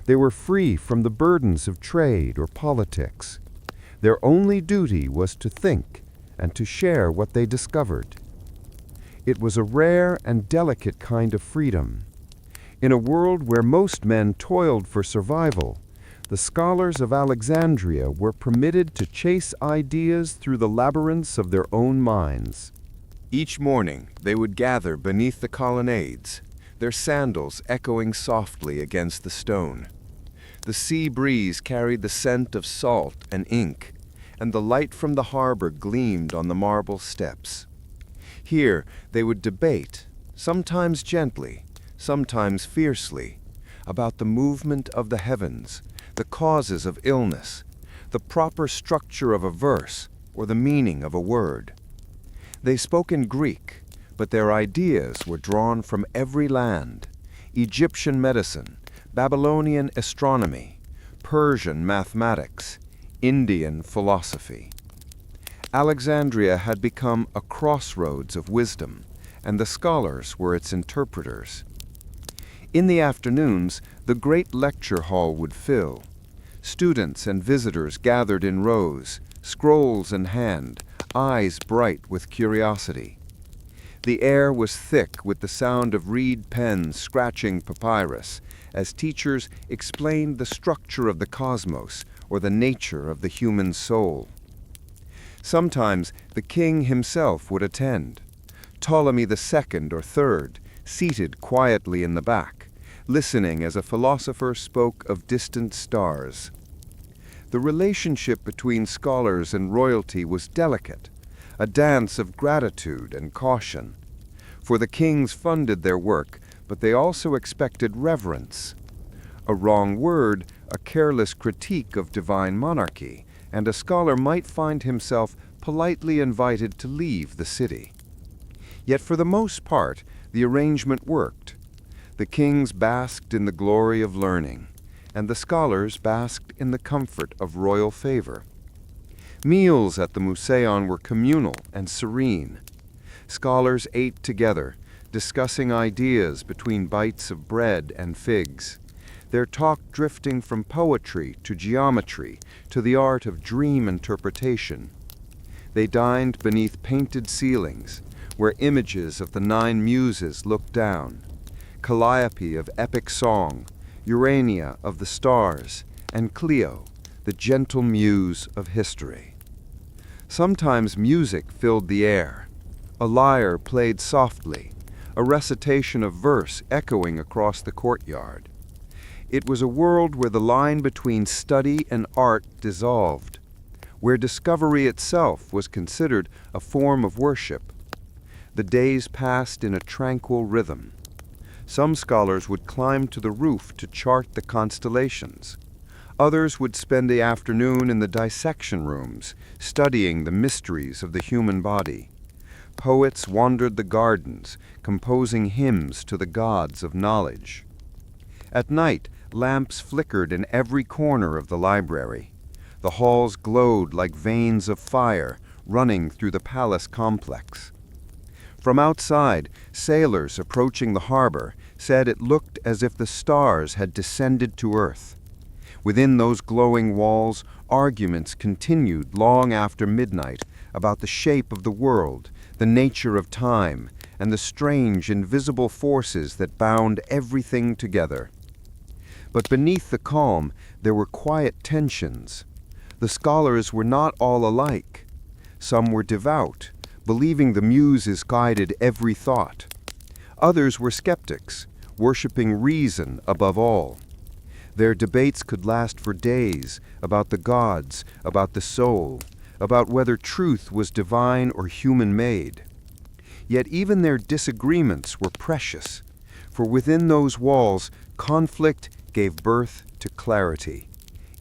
They were free from the burdens of trade or politics. Their only duty was to think and to share what they discovered. It was a rare and delicate kind of freedom. In a world where most men toiled for survival, the scholars of Alexandria were permitted to chase ideas through the labyrinths of their own minds. Each morning they would gather beneath the colonnades, their sandals echoing softly against the stone. The sea breeze carried the scent of salt and ink, and the light from the harbor gleamed on the marble steps. Here they would debate, sometimes gently, sometimes fiercely, about the movement of the heavens, the causes of illness, the proper structure of a verse, or the meaning of a word. They spoke in Greek, but their ideas were drawn from every land: Egyptian medicine, Babylonian astronomy, Persian mathematics, Indian philosophy. Alexandria had become a crossroads of wisdom, and the scholars were its interpreters. In the afternoons, the great lecture hall would fill. Students and visitors gathered in rows, scrolls in hand, eyes bright with curiosity. The air was thick with the sound of reed pens scratching papyrus, as teachers explained the structure of the cosmos or the nature of the human soul. Sometimes the king himself would attend, Ptolemy II or III, seated quietly in the back, listening as a philosopher spoke of distant stars. The relationship between scholars and royalty was delicate, a dance of gratitude and caution. For the kings funded their work, but they also expected reverence. A wrong word, a careless critique of divine monarchy, and a scholar might find himself politely invited to leave the city. Yet for the most part, the arrangement worked. The kings basked in the glory of learning, and the scholars basked in the comfort of royal favor. Meals at the Museion were communal and serene. Scholars ate together, discussing ideas between bites of bread and figs, their talk drifting from poetry to geometry to the art of dream interpretation. They dined beneath painted ceilings, where images of the 9 muses looked down, Calliope of epic song, Urania of the stars, and Clio, the gentle muse of history. Sometimes music filled the air. A lyre played softly, a recitation of verse echoing across the courtyard. It was a world where the line between study and art dissolved, where discovery itself was considered a form of worship. The days passed in a tranquil rhythm. Some scholars would climb to the roof to chart the constellations. Others would spend the afternoon in the dissection rooms, studying the mysteries of the human body. Poets wandered the gardens, composing hymns to the gods of knowledge. At night, lamps flickered in every corner of the library. The halls glowed like veins of fire running through the palace complex. From outside, sailors approaching the harbor said it looked as if the stars had descended to earth. Within those glowing walls, arguments continued long after midnight about the shape of the world, the nature of time, and the strange invisible forces that bound everything together. But beneath the calm, there were quiet tensions. The scholars were not all alike. Some were devout, believing the Muses guided every thought. Others were skeptics, worshiping reason above all. Their debates could last for days about the gods, about the soul, about whether truth was divine or human-made. Yet even their disagreements were precious, for within those walls, conflict gave birth to clarity.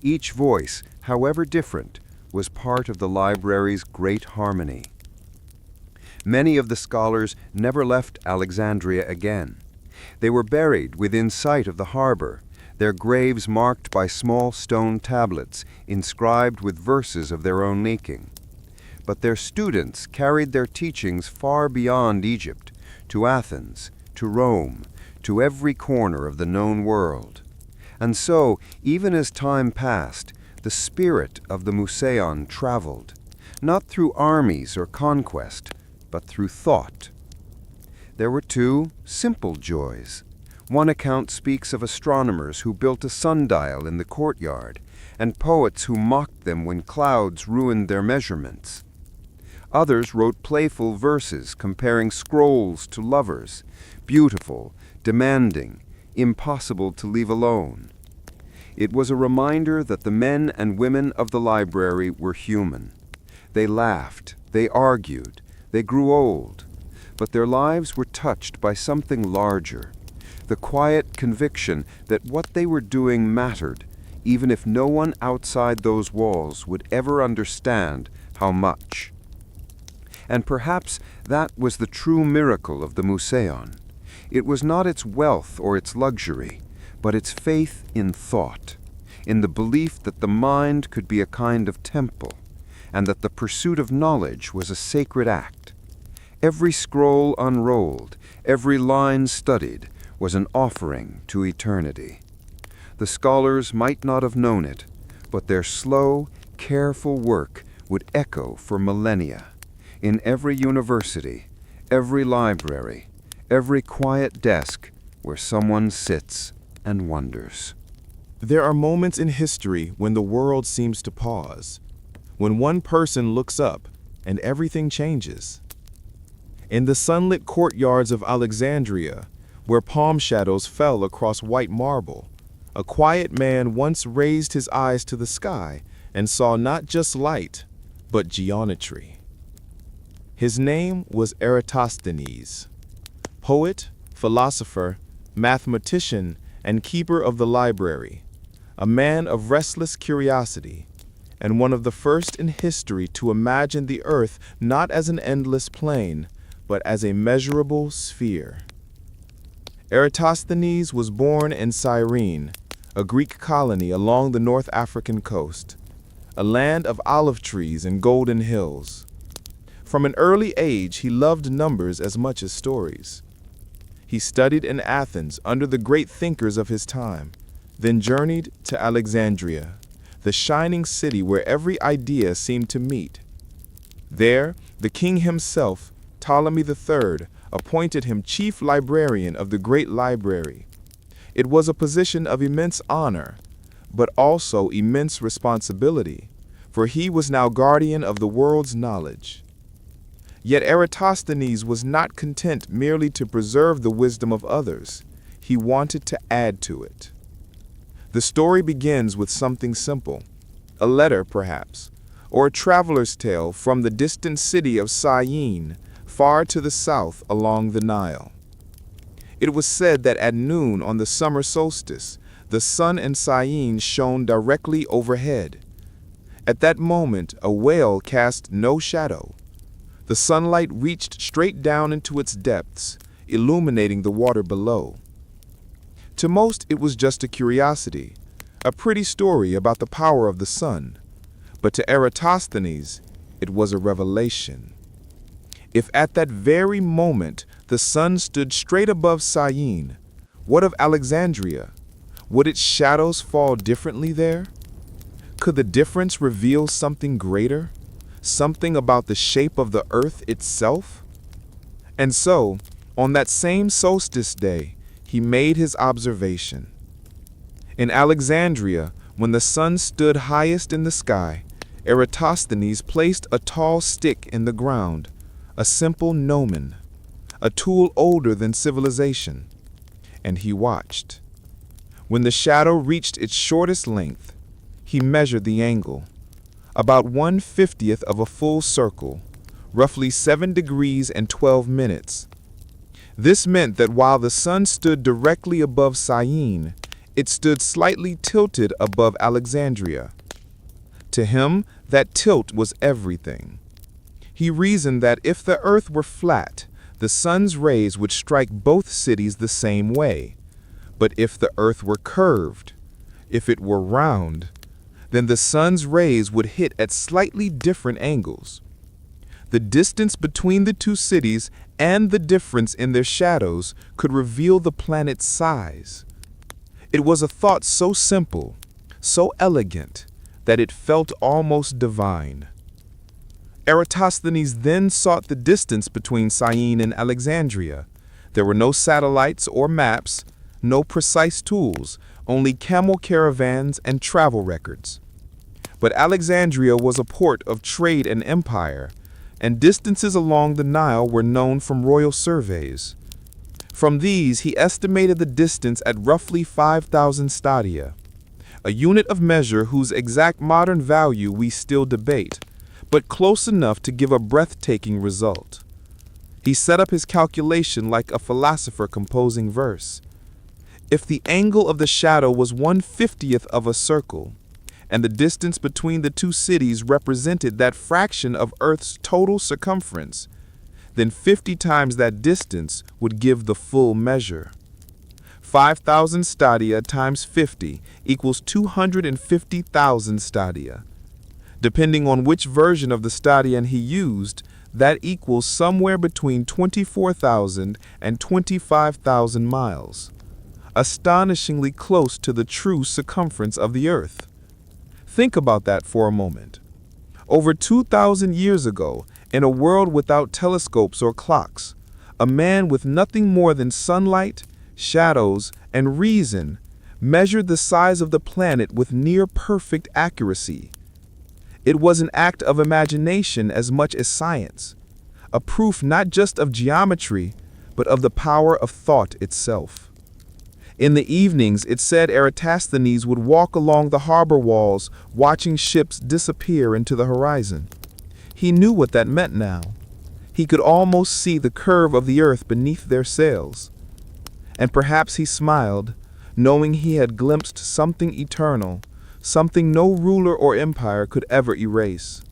Each voice, however different, was part of the library's great harmony. Many of the scholars never left Alexandria again. They were buried within sight of the harbor, their graves marked by small stone tablets inscribed with verses of their own making. But their students carried their teachings far beyond Egypt, to Athens, to Rome, to every corner of the known world. And so, even as time passed, the spirit of the Museion traveled, not through armies or conquest, but through thought. There were two simple joys. One account speaks of astronomers who built a sundial in the courtyard, and poets who mocked them when clouds ruined their measurements. Others wrote playful verses comparing scrolls to lovers, beautiful, demanding, impossible to leave alone. It was a reminder that the men and women of the library were human. They laughed, they argued, they grew old, but their lives were touched by something larger, the quiet conviction that what they were doing mattered, even if no one outside those walls would ever understand how much. And perhaps that was the true miracle of the Museion. It was not its wealth or its luxury, but its faith in thought, in the belief that the mind could be a kind of temple, and that the pursuit of knowledge was a sacred act. Every scroll unrolled, every line studied, was an offering to eternity. The scholars might not have known it, but their slow, careful work would echo for millennia. In every university, every library, every quiet desk where someone sits and wonders. There are moments in history when the world seems to pause, when one person looks up and everything changes. In the sunlit courtyards of Alexandria, where palm shadows fell across white marble, a quiet man once raised his eyes to the sky and saw not just light, but geometry. His name was Eratosthenes, poet, philosopher, mathematician, and keeper of the library, a man of restless curiosity, and one of the first in history to imagine the earth not as an endless plain, but as a measurable sphere. Eratosthenes was born in Cyrene, a Greek colony along the North African coast, a land of olive trees and golden hills. From an early age, he loved numbers as much as stories. He studied in Athens under the great thinkers of his time, then journeyed to Alexandria, the shining city where every idea seemed to meet. There, the king himself, Ptolemy III, appointed him chief librarian of the great library. It was a position of immense honor, but also immense responsibility, for he was now guardian of the world's knowledge. Yet Eratosthenes was not content merely to preserve the wisdom of others. He wanted to add to it. The story begins with something simple, a letter perhaps, or a traveler's tale from the distant city of Syene, far to the south along the Nile. It was said that at noon on the summer solstice, the sun in Syene shone directly overhead. At that moment, a whale cast no shadow. The sunlight reached straight down into its depths, illuminating the water below. To most, it was just a curiosity, a pretty story about the power of the sun. But to Eratosthenes, it was a revelation. If at that very moment the sun stood straight above Syene, what of Alexandria? Would its shadows fall differently there? Could the difference reveal something greater? Something about the shape of the earth itself? And so, on that same solstice day, he made his observation. In Alexandria, when the sun stood highest in the sky, Eratosthenes placed a tall stick in the ground, a simple gnomon, a tool older than civilization, and he watched. When the shadow reached its shortest length, he measured the angle, about 1/50th of a full circle, roughly 7 degrees and 12 minutes. This meant that while the sun stood directly above Syene, it stood slightly tilted above Alexandria. To him, that tilt was everything. He reasoned that if the earth were flat, the sun's rays would strike both cities the same way. But if the earth were curved, if it were round, then the sun's rays would hit at slightly different angles. The distance between the two cities and the difference in their shadows could reveal the planet's size. It was a thought so simple, so elegant, that it felt almost divine. Eratosthenes then sought the distance between Syene and Alexandria. There were no satellites or maps, no precise tools, only camel caravans and travel records. But Alexandria was a port of trade and empire, and distances along the Nile were known from royal surveys. From these, he estimated the distance at roughly 5,000 stadia, a unit of measure whose exact modern value we still debate, but close enough to give a breathtaking result. He set up his calculation like a philosopher composing verse. If the angle of the shadow was 1/50th of a circle, and the distance between the two cities represented that fraction of Earth's total circumference, then 50 times that distance would give the full measure. 5,000 stadia times 50 equals 250,000 stadia. Depending on which version of the stadian he used, that equals somewhere between 24,000 and 25,000 miles, astonishingly close to the true circumference of the Earth. Think about that for a moment. Over 2,000 years ago, in a world without telescopes or clocks, a man with nothing more than sunlight, shadows, and reason measured the size of the planet with near-perfect accuracy. It was an act of imagination as much as science, a proof not just of geometry, but of the power of thought itself. In the evenings, it said Eratosthenes would walk along the harbor walls, watching ships disappear into the horizon. He knew what that meant now. He could almost see the curve of the earth beneath their sails. And perhaps he smiled, knowing he had glimpsed something eternal, something no ruler or empire could ever erase.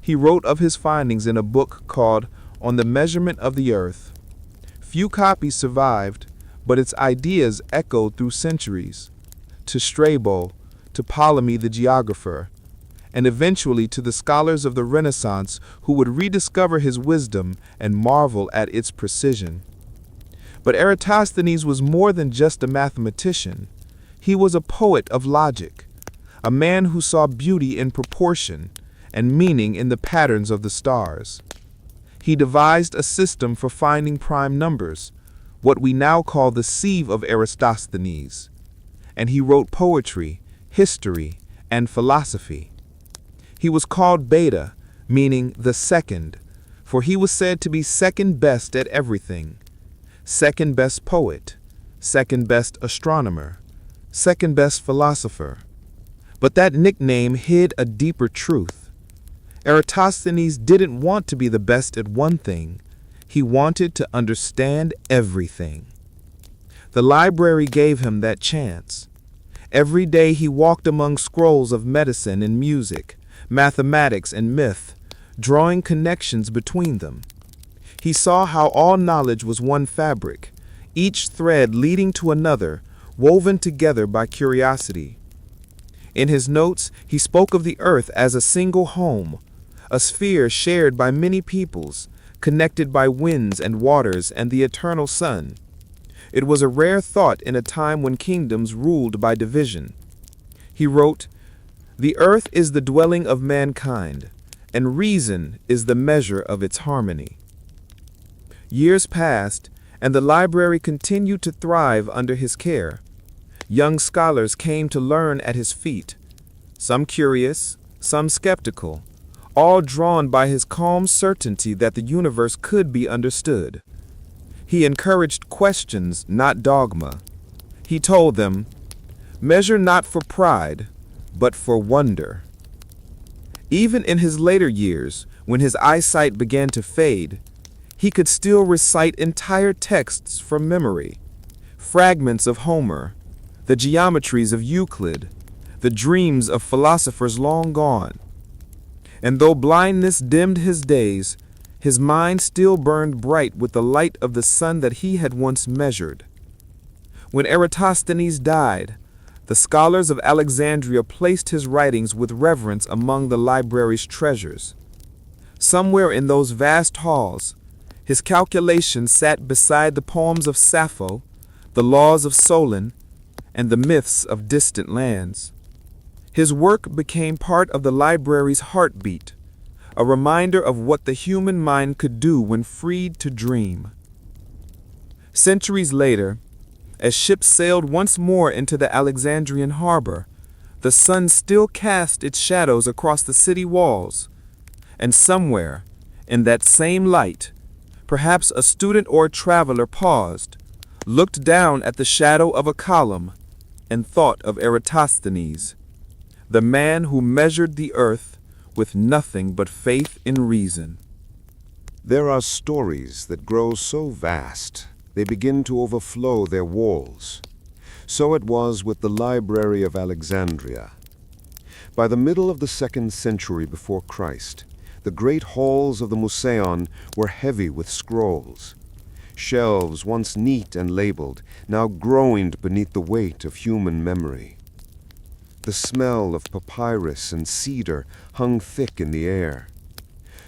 He wrote of his findings in a book called On the Measurement of the Earth. Few copies survived, but its ideas echoed through centuries, to Strabo, to Ptolemy the geographer, and eventually to the scholars of the Renaissance who would rediscover his wisdom and marvel at its precision. But Eratosthenes was more than just a mathematician. He was a poet of logic, a man who saw beauty in proportion and meaning in the patterns of the stars. He devised a system for finding prime numbers, what we now call the sieve of Eratosthenes, and he wrote poetry, history, and philosophy. He was called Beta, meaning the second, for he was said to be second best at everything. Second best poet, second best astronomer, second best philosopher. But that nickname hid a deeper truth. Eratosthenes didn't want to be the best at one thing. He wanted to understand everything. The library gave him that chance. Every day he walked among scrolls of medicine and music, mathematics and myth, drawing connections between them. He saw how all knowledge was one fabric, each thread leading to another, woven together by curiosity. In his notes, he spoke of the earth as a single home, a sphere shared by many peoples, connected by winds and waters and the eternal sun. It was a rare thought in a time when kingdoms ruled by division. He wrote, "The earth is the dwelling of mankind, and reason is the measure of its harmony." Years passed, and the library continued to thrive under his care. Young scholars came to learn at his feet, some curious, some skeptical, all drawn by his calm certainty that the universe could be understood. He encouraged questions, not dogma. He told them, "Measure not for pride, but for wonder." Even in his later years, when his eyesight began to fade, he could still recite entire texts from memory, fragments of Homer, the geometries of Euclid, the dreams of philosophers long gone. And though blindness dimmed his days, his mind still burned bright with the light of the sun that he had once measured. When Eratosthenes died, the scholars of Alexandria placed his writings with reverence among the library's treasures. Somewhere in those vast halls, his calculations sat beside the poems of Sappho, the laws of Solon, and the myths of distant lands. His work became part of the library's heartbeat, a reminder of what the human mind could do when freed to dream. Centuries later, as ships sailed once more into the Alexandrian harbor, the sun still cast its shadows across the city walls, and somewhere, in that same light, perhaps a student or a traveler paused, looked down at the shadow of a column, and thought of Eratosthenes, the man who measured the earth with nothing but faith in reason. There are stories that grow so vast, they begin to overflow their walls. So it was with the Library of Alexandria. By the middle of the 2nd century before Christ, the great halls of the Museion were heavy with scrolls. Shelves, once neat and labeled, now groaned beneath the weight of human memory. The smell of papyrus and cedar hung thick in the air.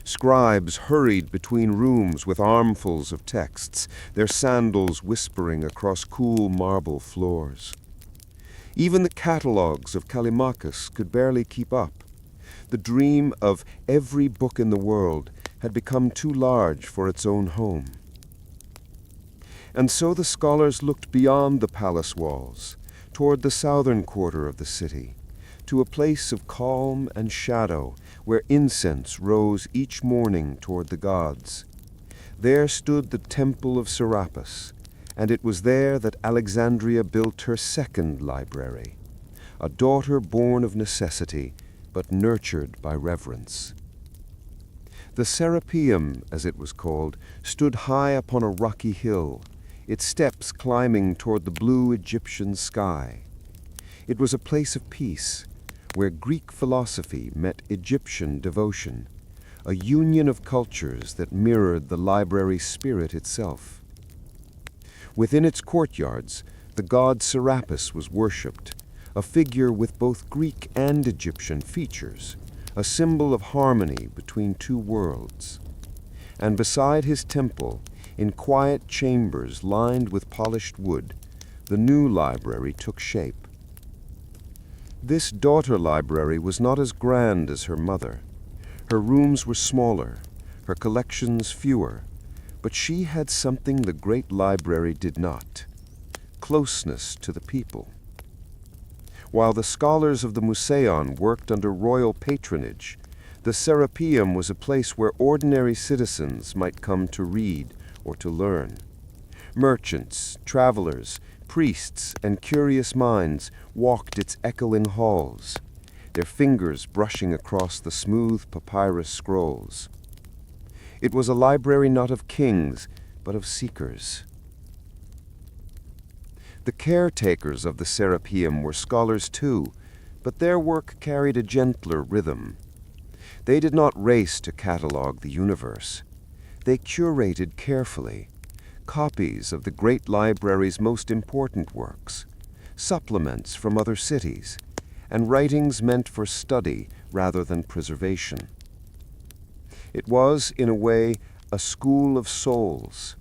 Scribes hurried between rooms with armfuls of texts, their sandals whispering across cool marble floors. Even the catalogues of Callimachus could barely keep up. The dream of every book in the world had become too large for its own home. And so the scholars looked beyond the palace walls, toward the southern quarter of the city, to a place of calm and shadow where incense rose each morning toward the gods. There stood the temple of Serapis, and it was there that Alexandria built her second library, a daughter born of necessity, but nurtured by reverence. The Serapeum, as it was called, stood high upon a rocky hill, its steps climbing toward the blue Egyptian sky. It was a place of peace, where Greek philosophy met Egyptian devotion, a union of cultures that mirrored the library's spirit itself. Within its courtyards, the god Serapis was worshipped, a figure with both Greek and Egyptian features, a symbol of harmony between two worlds. And beside his temple, in quiet chambers lined with polished wood, the new library took shape. This daughter library was not as grand as her mother. Her rooms were smaller, her collections fewer, but she had something the great library did not: closeness to the people. While the scholars of the Museion worked under royal patronage, the Serapeum was a place where ordinary citizens might come to read or to learn. Merchants, travelers, priests, and curious minds walked its echoing halls, their fingers brushing across the smooth papyrus scrolls. It was a library not of kings, but of seekers. The caretakers of the Serapeum were scholars too, but their work carried a gentler rhythm. They did not race to catalog the universe. They curated carefully copies of the great library's most important works, supplements from other cities, and writings meant for study rather than preservation. It was, in a way, a school of souls.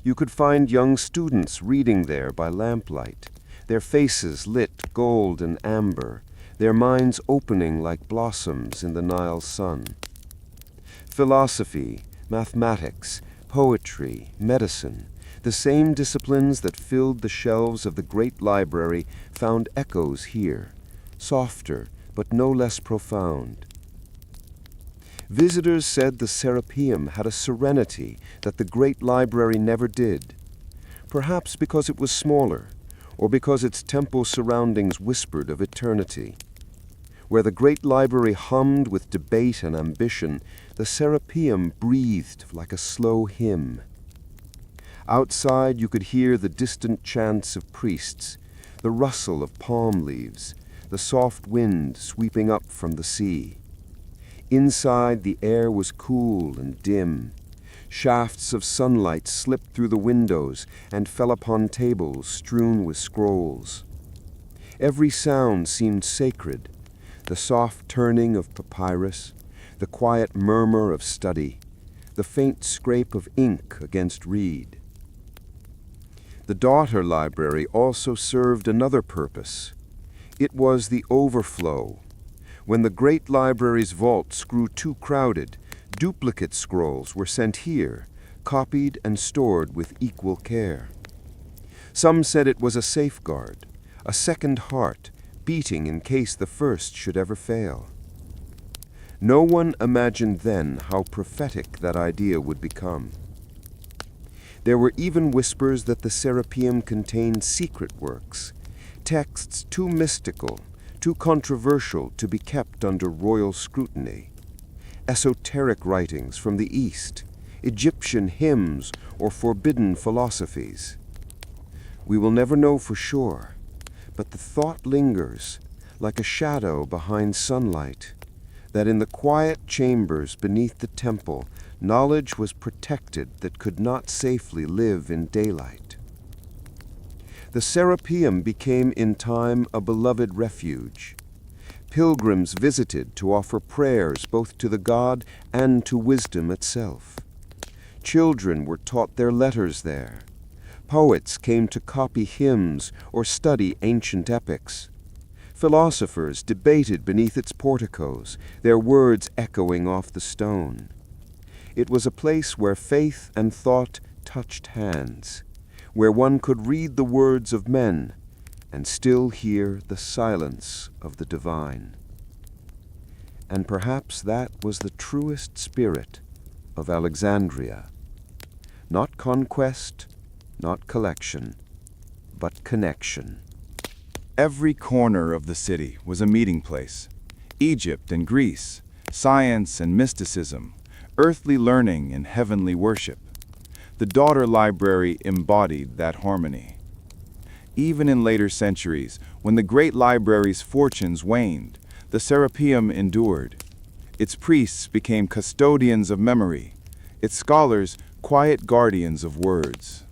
You could find young students reading there by lamplight, their faces lit gold and amber, their minds opening like blossoms in the Nile sun. Philosophy, mathematics, poetry, medicine, the same disciplines that filled the shelves of the great library found echoes here, softer but no less profound. Visitors said the Serapeum had a serenity that the great library never did, perhaps because it was smaller, or because its temple surroundings whispered of eternity. Where the great library hummed with debate and ambition, the Serapeum breathed like a slow hymn. Outside you could hear the distant chants of priests, the rustle of palm leaves, the soft wind sweeping up from the sea. Inside the air was cool and dim. Shafts of sunlight slipped through the windows and fell upon tables strewn with scrolls. Every sound seemed sacred, the soft turning of papyrus, the quiet murmur of study, the faint scrape of ink against reed. The daughter library also served another purpose. It was the overflow. When the great library's vaults grew too crowded, duplicate scrolls were sent here, copied and stored with equal care. Some said it was a safeguard, a second heart, beating in case the first should ever fail. No one imagined then how prophetic that idea would become. There were even whispers that the Serapeum contained secret works, texts too mystical, too controversial to be kept under royal scrutiny, esoteric writings from the East, Egyptian hymns, or forbidden philosophies. We will never know for sure, but the thought lingers, like a shadow behind sunlight, that in the quiet chambers beneath the temple, knowledge was protected that could not safely live in daylight. The Serapeum became in time a beloved refuge. Pilgrims visited to offer prayers both to the god and to wisdom itself. Children were taught their letters there. Poets came to copy hymns or study ancient epics. Philosophers debated beneath its porticos, their words echoing off the stone. It was a place where faith and thought touched hands, where one could read the words of men and still hear the silence of the divine. And perhaps that was the truest spirit of Alexandria. Not conquest, not collection, but connection. Every corner of the city was a meeting place. Egypt and Greece, science and mysticism, earthly learning and heavenly worship. The daughter library embodied that harmony. Even in later centuries, when the great library's fortunes waned, the Serapeum endured. Its priests became custodians of memory, its scholars quiet guardians of words.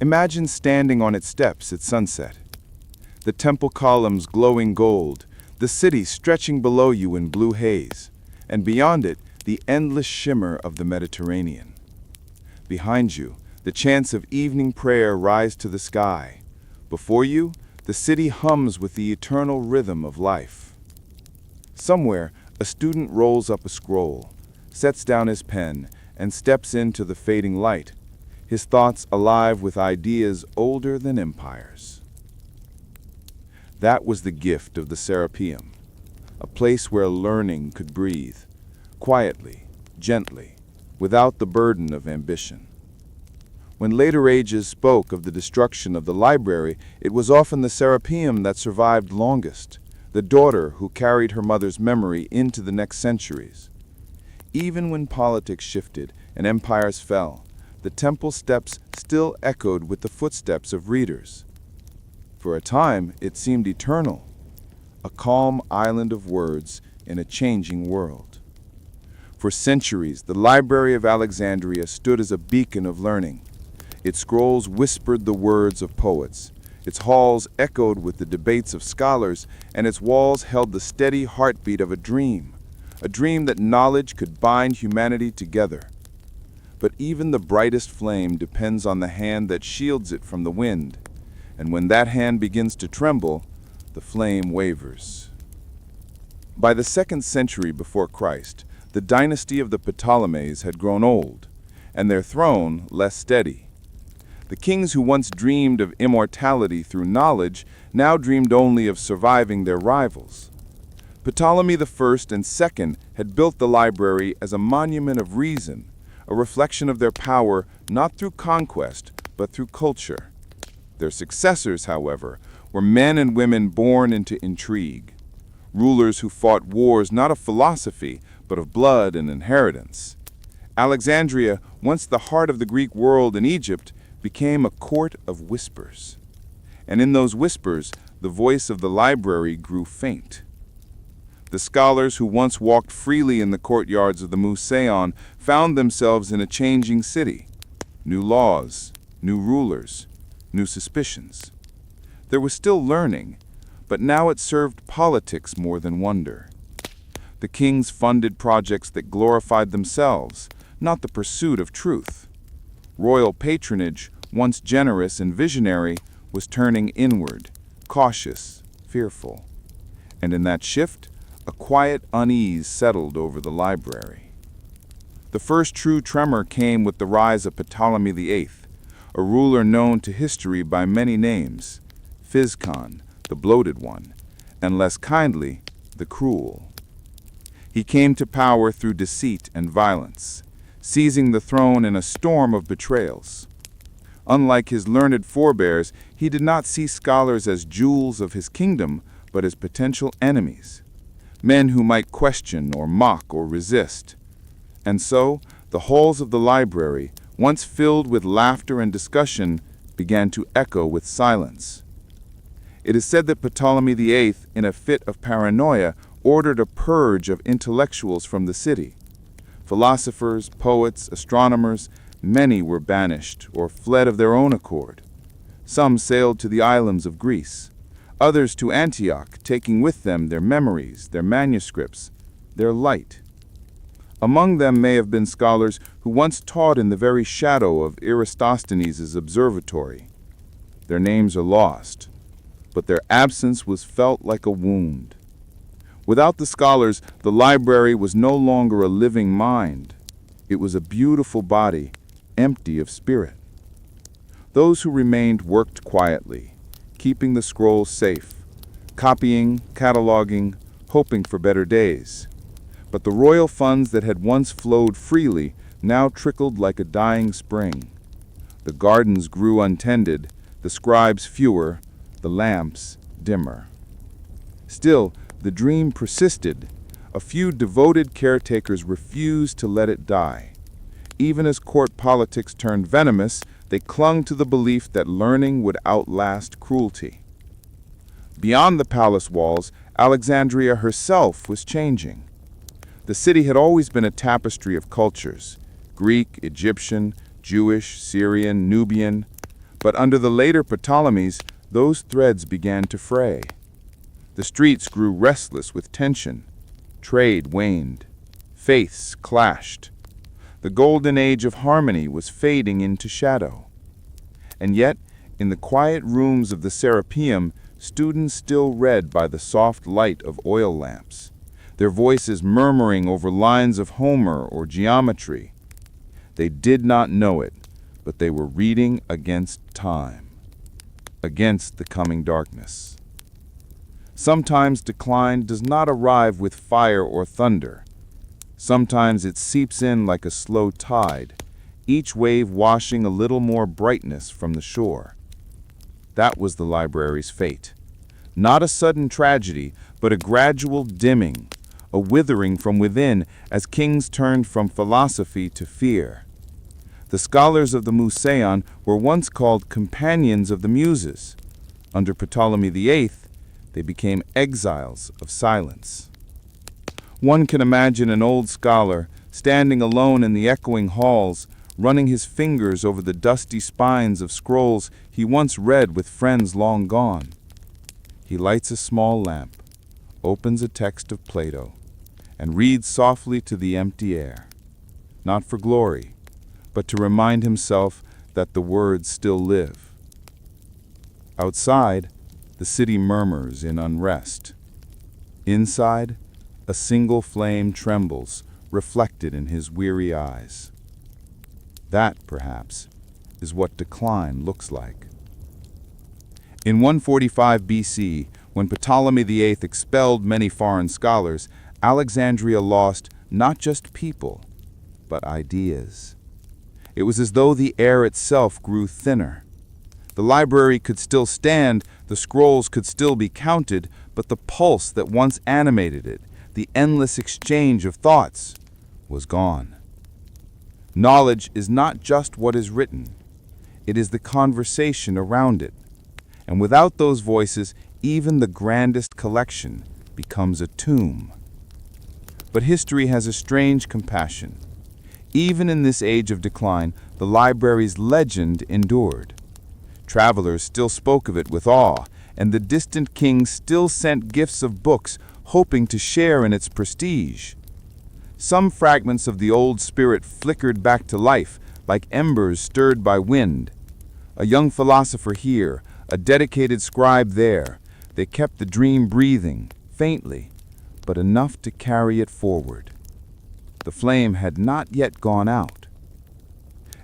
Imagine standing on its steps at sunset. The temple columns glowing gold, the city stretching below you in blue haze, and beyond it, the endless shimmer of the Mediterranean. Behind you, the chants of evening prayer rise to the sky. Before you, the city hums with the eternal rhythm of life. Somewhere, a student rolls up a scroll, sets down his pen, and steps into the fading light, his thoughts alive with ideas older than empires. That was the gift of the Serapeum, a place where learning could breathe, quietly, gently, without the burden of ambition. When later ages spoke of the destruction of the library, it was often the Serapeum that survived longest, the daughter who carried her mother's memory into the next centuries. Even when politics shifted and empires fell, the temple steps still echoed with the footsteps of readers. For a time, it seemed eternal, a calm island of words in a changing world. For centuries, the Library of Alexandria stood as a beacon of learning. Its scrolls whispered the words of poets, its halls echoed with the debates of scholars, and its walls held the steady heartbeat of a dream that knowledge could bind humanity together. But even the brightest flame depends on the hand that shields it from the wind, and when that hand begins to tremble, the flame wavers. By the 2nd century before Christ, the dynasty of the Ptolemies had grown old, and their throne less steady. The kings who once dreamed of immortality through knowledge now dreamed only of surviving their rivals. Ptolemy I and II had built the library as a monument of reason, a reflection of their power not through conquest, but through culture. Their successors, however, were men and women born into intrigue, rulers who fought wars not of philosophy, but of blood and inheritance. Alexandria, once the heart of the Greek world in Egypt, became a court of whispers. And in those whispers, the voice of the library grew faint. The scholars who once walked freely in the courtyards of the Museion found themselves in a changing city. New laws, new rulers, new suspicions. There was still learning, but now it served politics more than wonder. The kings funded projects that glorified themselves, not the pursuit of truth. Royal patronage, once generous and visionary, was turning inward, cautious, fearful. And in that shift, a quiet unease settled over the library. The first true tremor came with the rise of Ptolemy VIII, a ruler known to history by many names: Physcon, the bloated one, and less kindly, the cruel. He came to power through deceit and violence, seizing the throne in a storm of betrayals. Unlike his learned forebears, he did not see scholars as jewels of his kingdom, but as potential enemies, men who might question or mock or resist. And so, the halls of the library, once filled with laughter and discussion, began to echo with silence. It is said that Ptolemy VIII, in a fit of paranoia, ordered a purge of intellectuals from the city. Philosophers, poets, astronomers, many were banished or fled of their own accord. Some sailed to the islands of Greece, others to Antioch, taking with them their memories, their manuscripts, their light. Among them may have been scholars who once taught in the very shadow of Eratosthenes' observatory. Their names are lost, but their absence was felt like a wound. Without the scholars, the library was no longer a living mind. It was a beautiful body, empty of spirit. Those who remained worked quietly, keeping the scrolls safe, copying, cataloging, hoping for better days. But the royal funds that had once flowed freely now trickled like a dying spring. The gardens grew untended, the scribes fewer, the lamps dimmer. Still, the dream persisted. A few devoted caretakers refused to let it die. Even as court politics turned venomous, they clung to the belief that learning would outlast cruelty. Beyond the palace walls, Alexandria herself was changing. The city had always been a tapestry of cultures: Greek, Egyptian, Jewish, Syrian, Nubian. But under the later Ptolemies, those threads began to fray. The streets grew restless with tension. Trade waned. Faiths clashed. The golden age of harmony was fading into shadow. And yet, in the quiet rooms of the Serapeum, students still read by the soft light of oil lamps, their voices murmuring over lines of Homer or geometry. They did not know it, but they were reading against time, against the coming darkness. Sometimes decline does not arrive with fire or thunder. Sometimes it seeps in like a slow tide, each wave washing a little more brightness from the shore. That was the library's fate. Not a sudden tragedy, but a gradual dimming, a withering from within as kings turned from philosophy to fear. The scholars of the Museion were once called companions of the Muses. Under Ptolemy VIII, they became exiles of silence. One can imagine an old scholar, standing alone in the echoing halls, running his fingers over the dusty spines of scrolls he once read with friends long gone. He lights a small lamp, opens a text of Plato, and reads softly to the empty air, not for glory, but to remind himself that the words still live. Outside, the city murmurs in unrest. Inside, a single flame trembles, reflected in his weary eyes. That, perhaps, is what decline looks like. In 145 BC, when Ptolemy VIII expelled many foreign scholars, Alexandria lost not just people, but ideas. It was as though the air itself grew thinner. The library could still stand, the scrolls could still be counted, but the pulse that once animated it, the endless exchange of thoughts, was gone. Knowledge is not just what is written, it is the conversation around it. And without those voices, even the grandest collection becomes a tomb. But history has a strange compassion. Even in this age of decline, the library's legend endured. Travelers still spoke of it with awe, and the distant kings still sent gifts of books, hoping to share in its prestige. Some fragments of the old spirit flickered back to life, like embers stirred by wind. A young philosopher here, a dedicated scribe there. They kept the dream breathing, faintly, but enough to carry it forward. The flame had not yet gone out.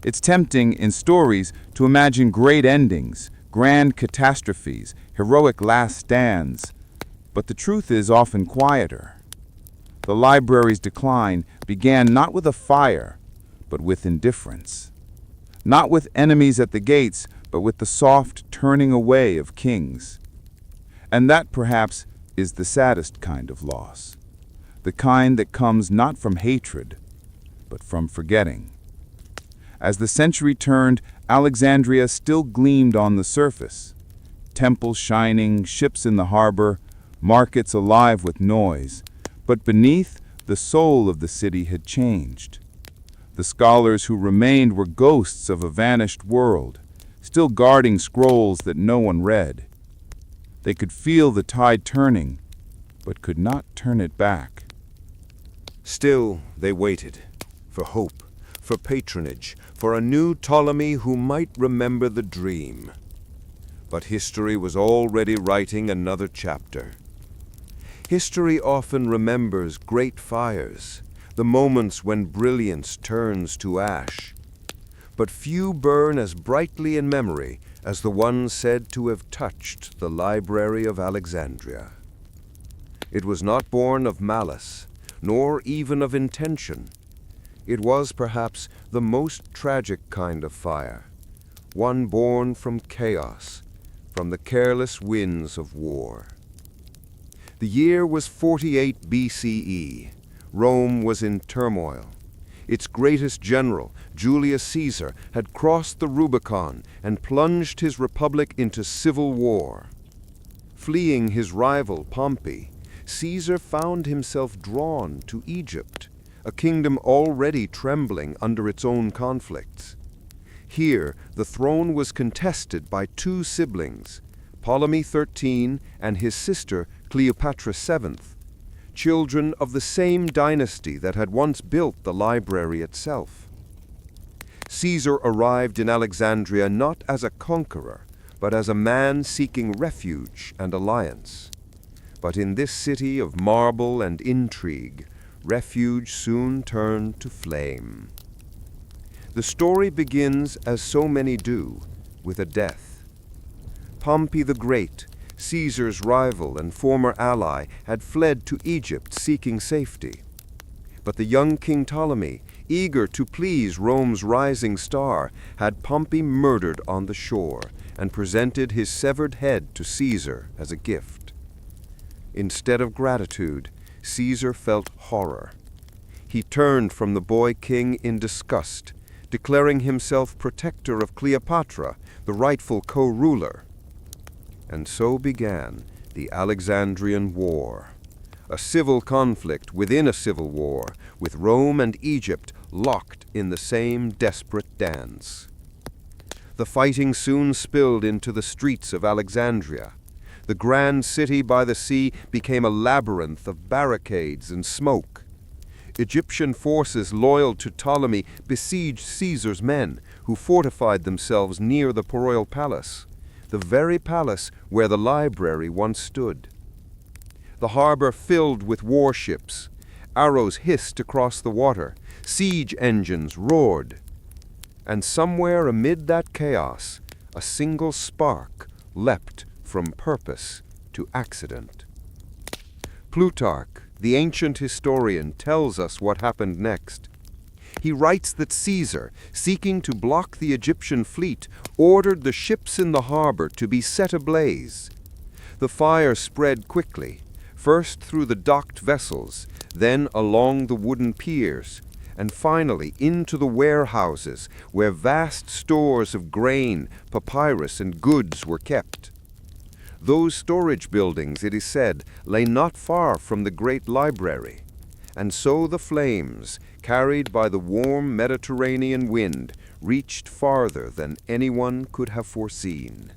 It's tempting in stories to imagine great endings, grand catastrophes, heroic last stands, but the truth is often quieter. The library's decline began not with a fire, but with indifference. Not with enemies at the gates, but with the soft turning away of kings. And that, perhaps, is the saddest kind of loss. The kind that comes not from hatred, but from forgetting. As the century turned, Alexandria still gleamed on the surface. Temples shining, ships in the harbor, markets alive with noise. But beneath, the soul of the city had changed. The scholars who remained were ghosts of a vanished world, still guarding scrolls that no one read. They could feel the tide turning, but could not turn it back. Still, they waited, for hope, for patronage, for a new Ptolemy who might remember the dream. But history was already writing another chapter. History often remembers great fires, the moments when brilliance turns to ash. But few burn as brightly in memory as the one said to have touched the Library of Alexandria. It was not born of malice, nor even of intention. It was perhaps the most tragic kind of fire, one born from chaos, from the careless winds of war. The year was 48 BCE. Rome was in turmoil. Its greatest general, Julius Caesar, had crossed the Rubicon and plunged his republic into civil war. Fleeing his rival Pompey, Caesar found himself drawn to Egypt, a kingdom already trembling under its own conflicts. Here, the throne was contested by two siblings, Ptolemy XIII and his sister Cleopatra VII, children of the same dynasty that had once built the library itself. Caesar arrived in Alexandria not as a conqueror, but as a man seeking refuge and alliance. But in this city of marble and intrigue, refuge soon turned to flame. The story begins, as so many do, with a death. Pompey the Great, Caesar's rival and former ally, had fled to Egypt seeking safety. But the young King Ptolemy, eager to please Rome's rising star, had Pompey murdered on the shore and presented his severed head to Caesar as a gift. Instead of gratitude, Caesar felt horror. He turned from the boy king in disgust, declaring himself protector of Cleopatra, the rightful co-ruler. And so began the Alexandrian War, a civil conflict within a civil war, with Rome and Egypt locked in the same desperate dance. The fighting soon spilled into the streets of Alexandria. The grand city by the sea became a labyrinth of barricades and smoke. Egyptian forces loyal to Ptolemy besieged Caesar's men, who fortified themselves near the royal palace, the very palace where the library once stood. The harbor filled with warships. Arrows hissed across the water. Siege engines roared. And somewhere amid that chaos, a single spark leapt from purpose to accident. Plutarch, the ancient historian, tells us what happened next. He writes that Caesar, seeking to block the Egyptian fleet, ordered the ships in the harbor to be set ablaze. The fire spread quickly, first through the docked vessels, then along the wooden piers, and finally into the warehouses where vast stores of grain, papyrus, and goods were kept. Those storage buildings, it is said, lay not far from the great library, and so the flames, carried by the warm Mediterranean wind, reached farther than anyone could have foreseen.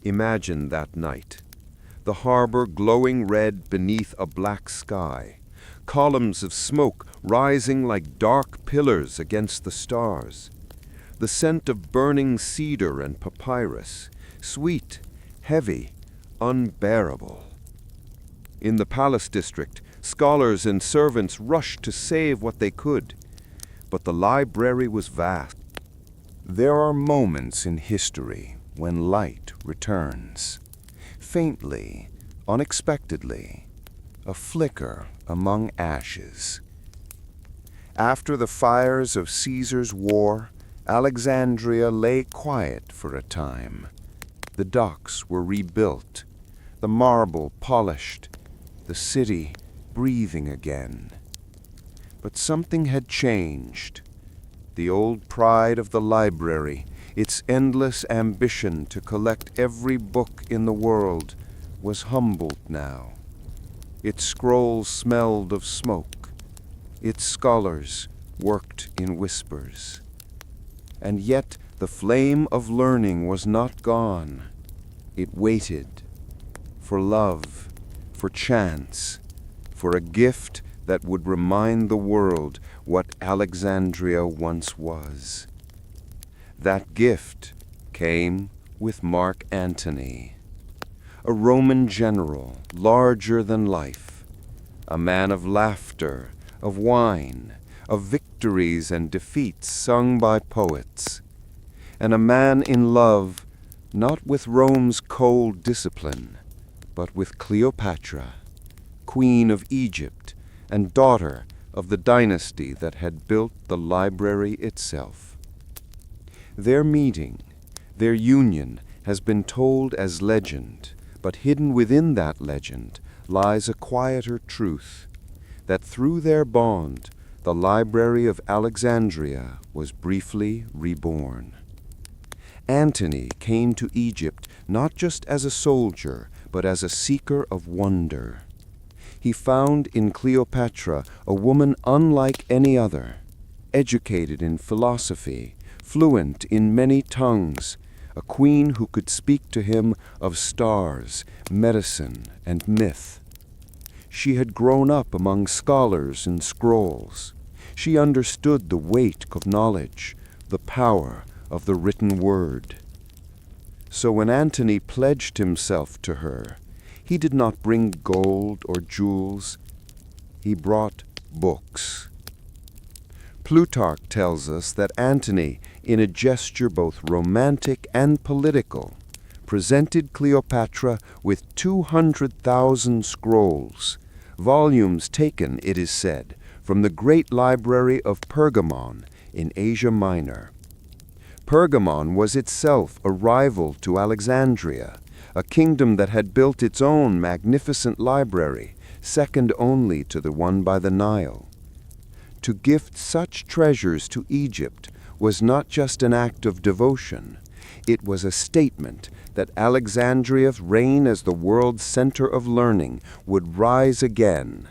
Imagine that night, the harbor glowing red beneath a black sky, columns of smoke rising like dark pillars against the stars, the scent of burning cedar and papyrus, sweet, heavy, unbearable. In the palace district, scholars and servants rushed to save what they could, but the library was vast. There are moments in history when light returns, faintly, unexpectedly, a flicker among ashes. After the fires of Caesar's war, Alexandria lay quiet for a time. The docks were rebuilt, the marble polished, the city breathing again. But something had changed. The old pride of the library, its endless ambition to collect every book in the world, was humbled now. Its scrolls smelled of smoke. Its scholars worked in whispers. And yet the flame of learning was not gone. It waited for love, for chance, for a gift that would remind the world what Alexandria once was. That gift came with Mark Antony, a Roman general larger than life, a man of laughter, of wine, of victories and defeats sung by poets, and a man in love not with Rome's cold discipline, but with Cleopatra, Queen of Egypt and daughter of the dynasty that had built the library itself. Their meeting, their union, has been told as legend, but hidden within that legend lies a quieter truth, that through their bond, the Library of Alexandria was briefly reborn. Antony came to Egypt not just as a soldier, but as a seeker of wonder. He found in Cleopatra a woman unlike any other, educated in philosophy, fluent in many tongues, a queen who could speak to him of stars, medicine, and myth. She had grown up among scholars and scrolls. She understood the weight of knowledge, the power of the written word. So when Antony pledged himself to her, he did not bring gold or jewels. He brought books. Plutarch tells us that Antony, in a gesture both romantic and political, presented Cleopatra with 200,000 scrolls, volumes taken, it is said, from the great library of Pergamon in Asia Minor. Pergamon was itself a rival to Alexandria, a kingdom that had built its own magnificent library, second only to the one by the Nile. To gift such treasures to Egypt was not just an act of devotion. It was a statement that Alexandria's reign as the world's center of learning would rise again,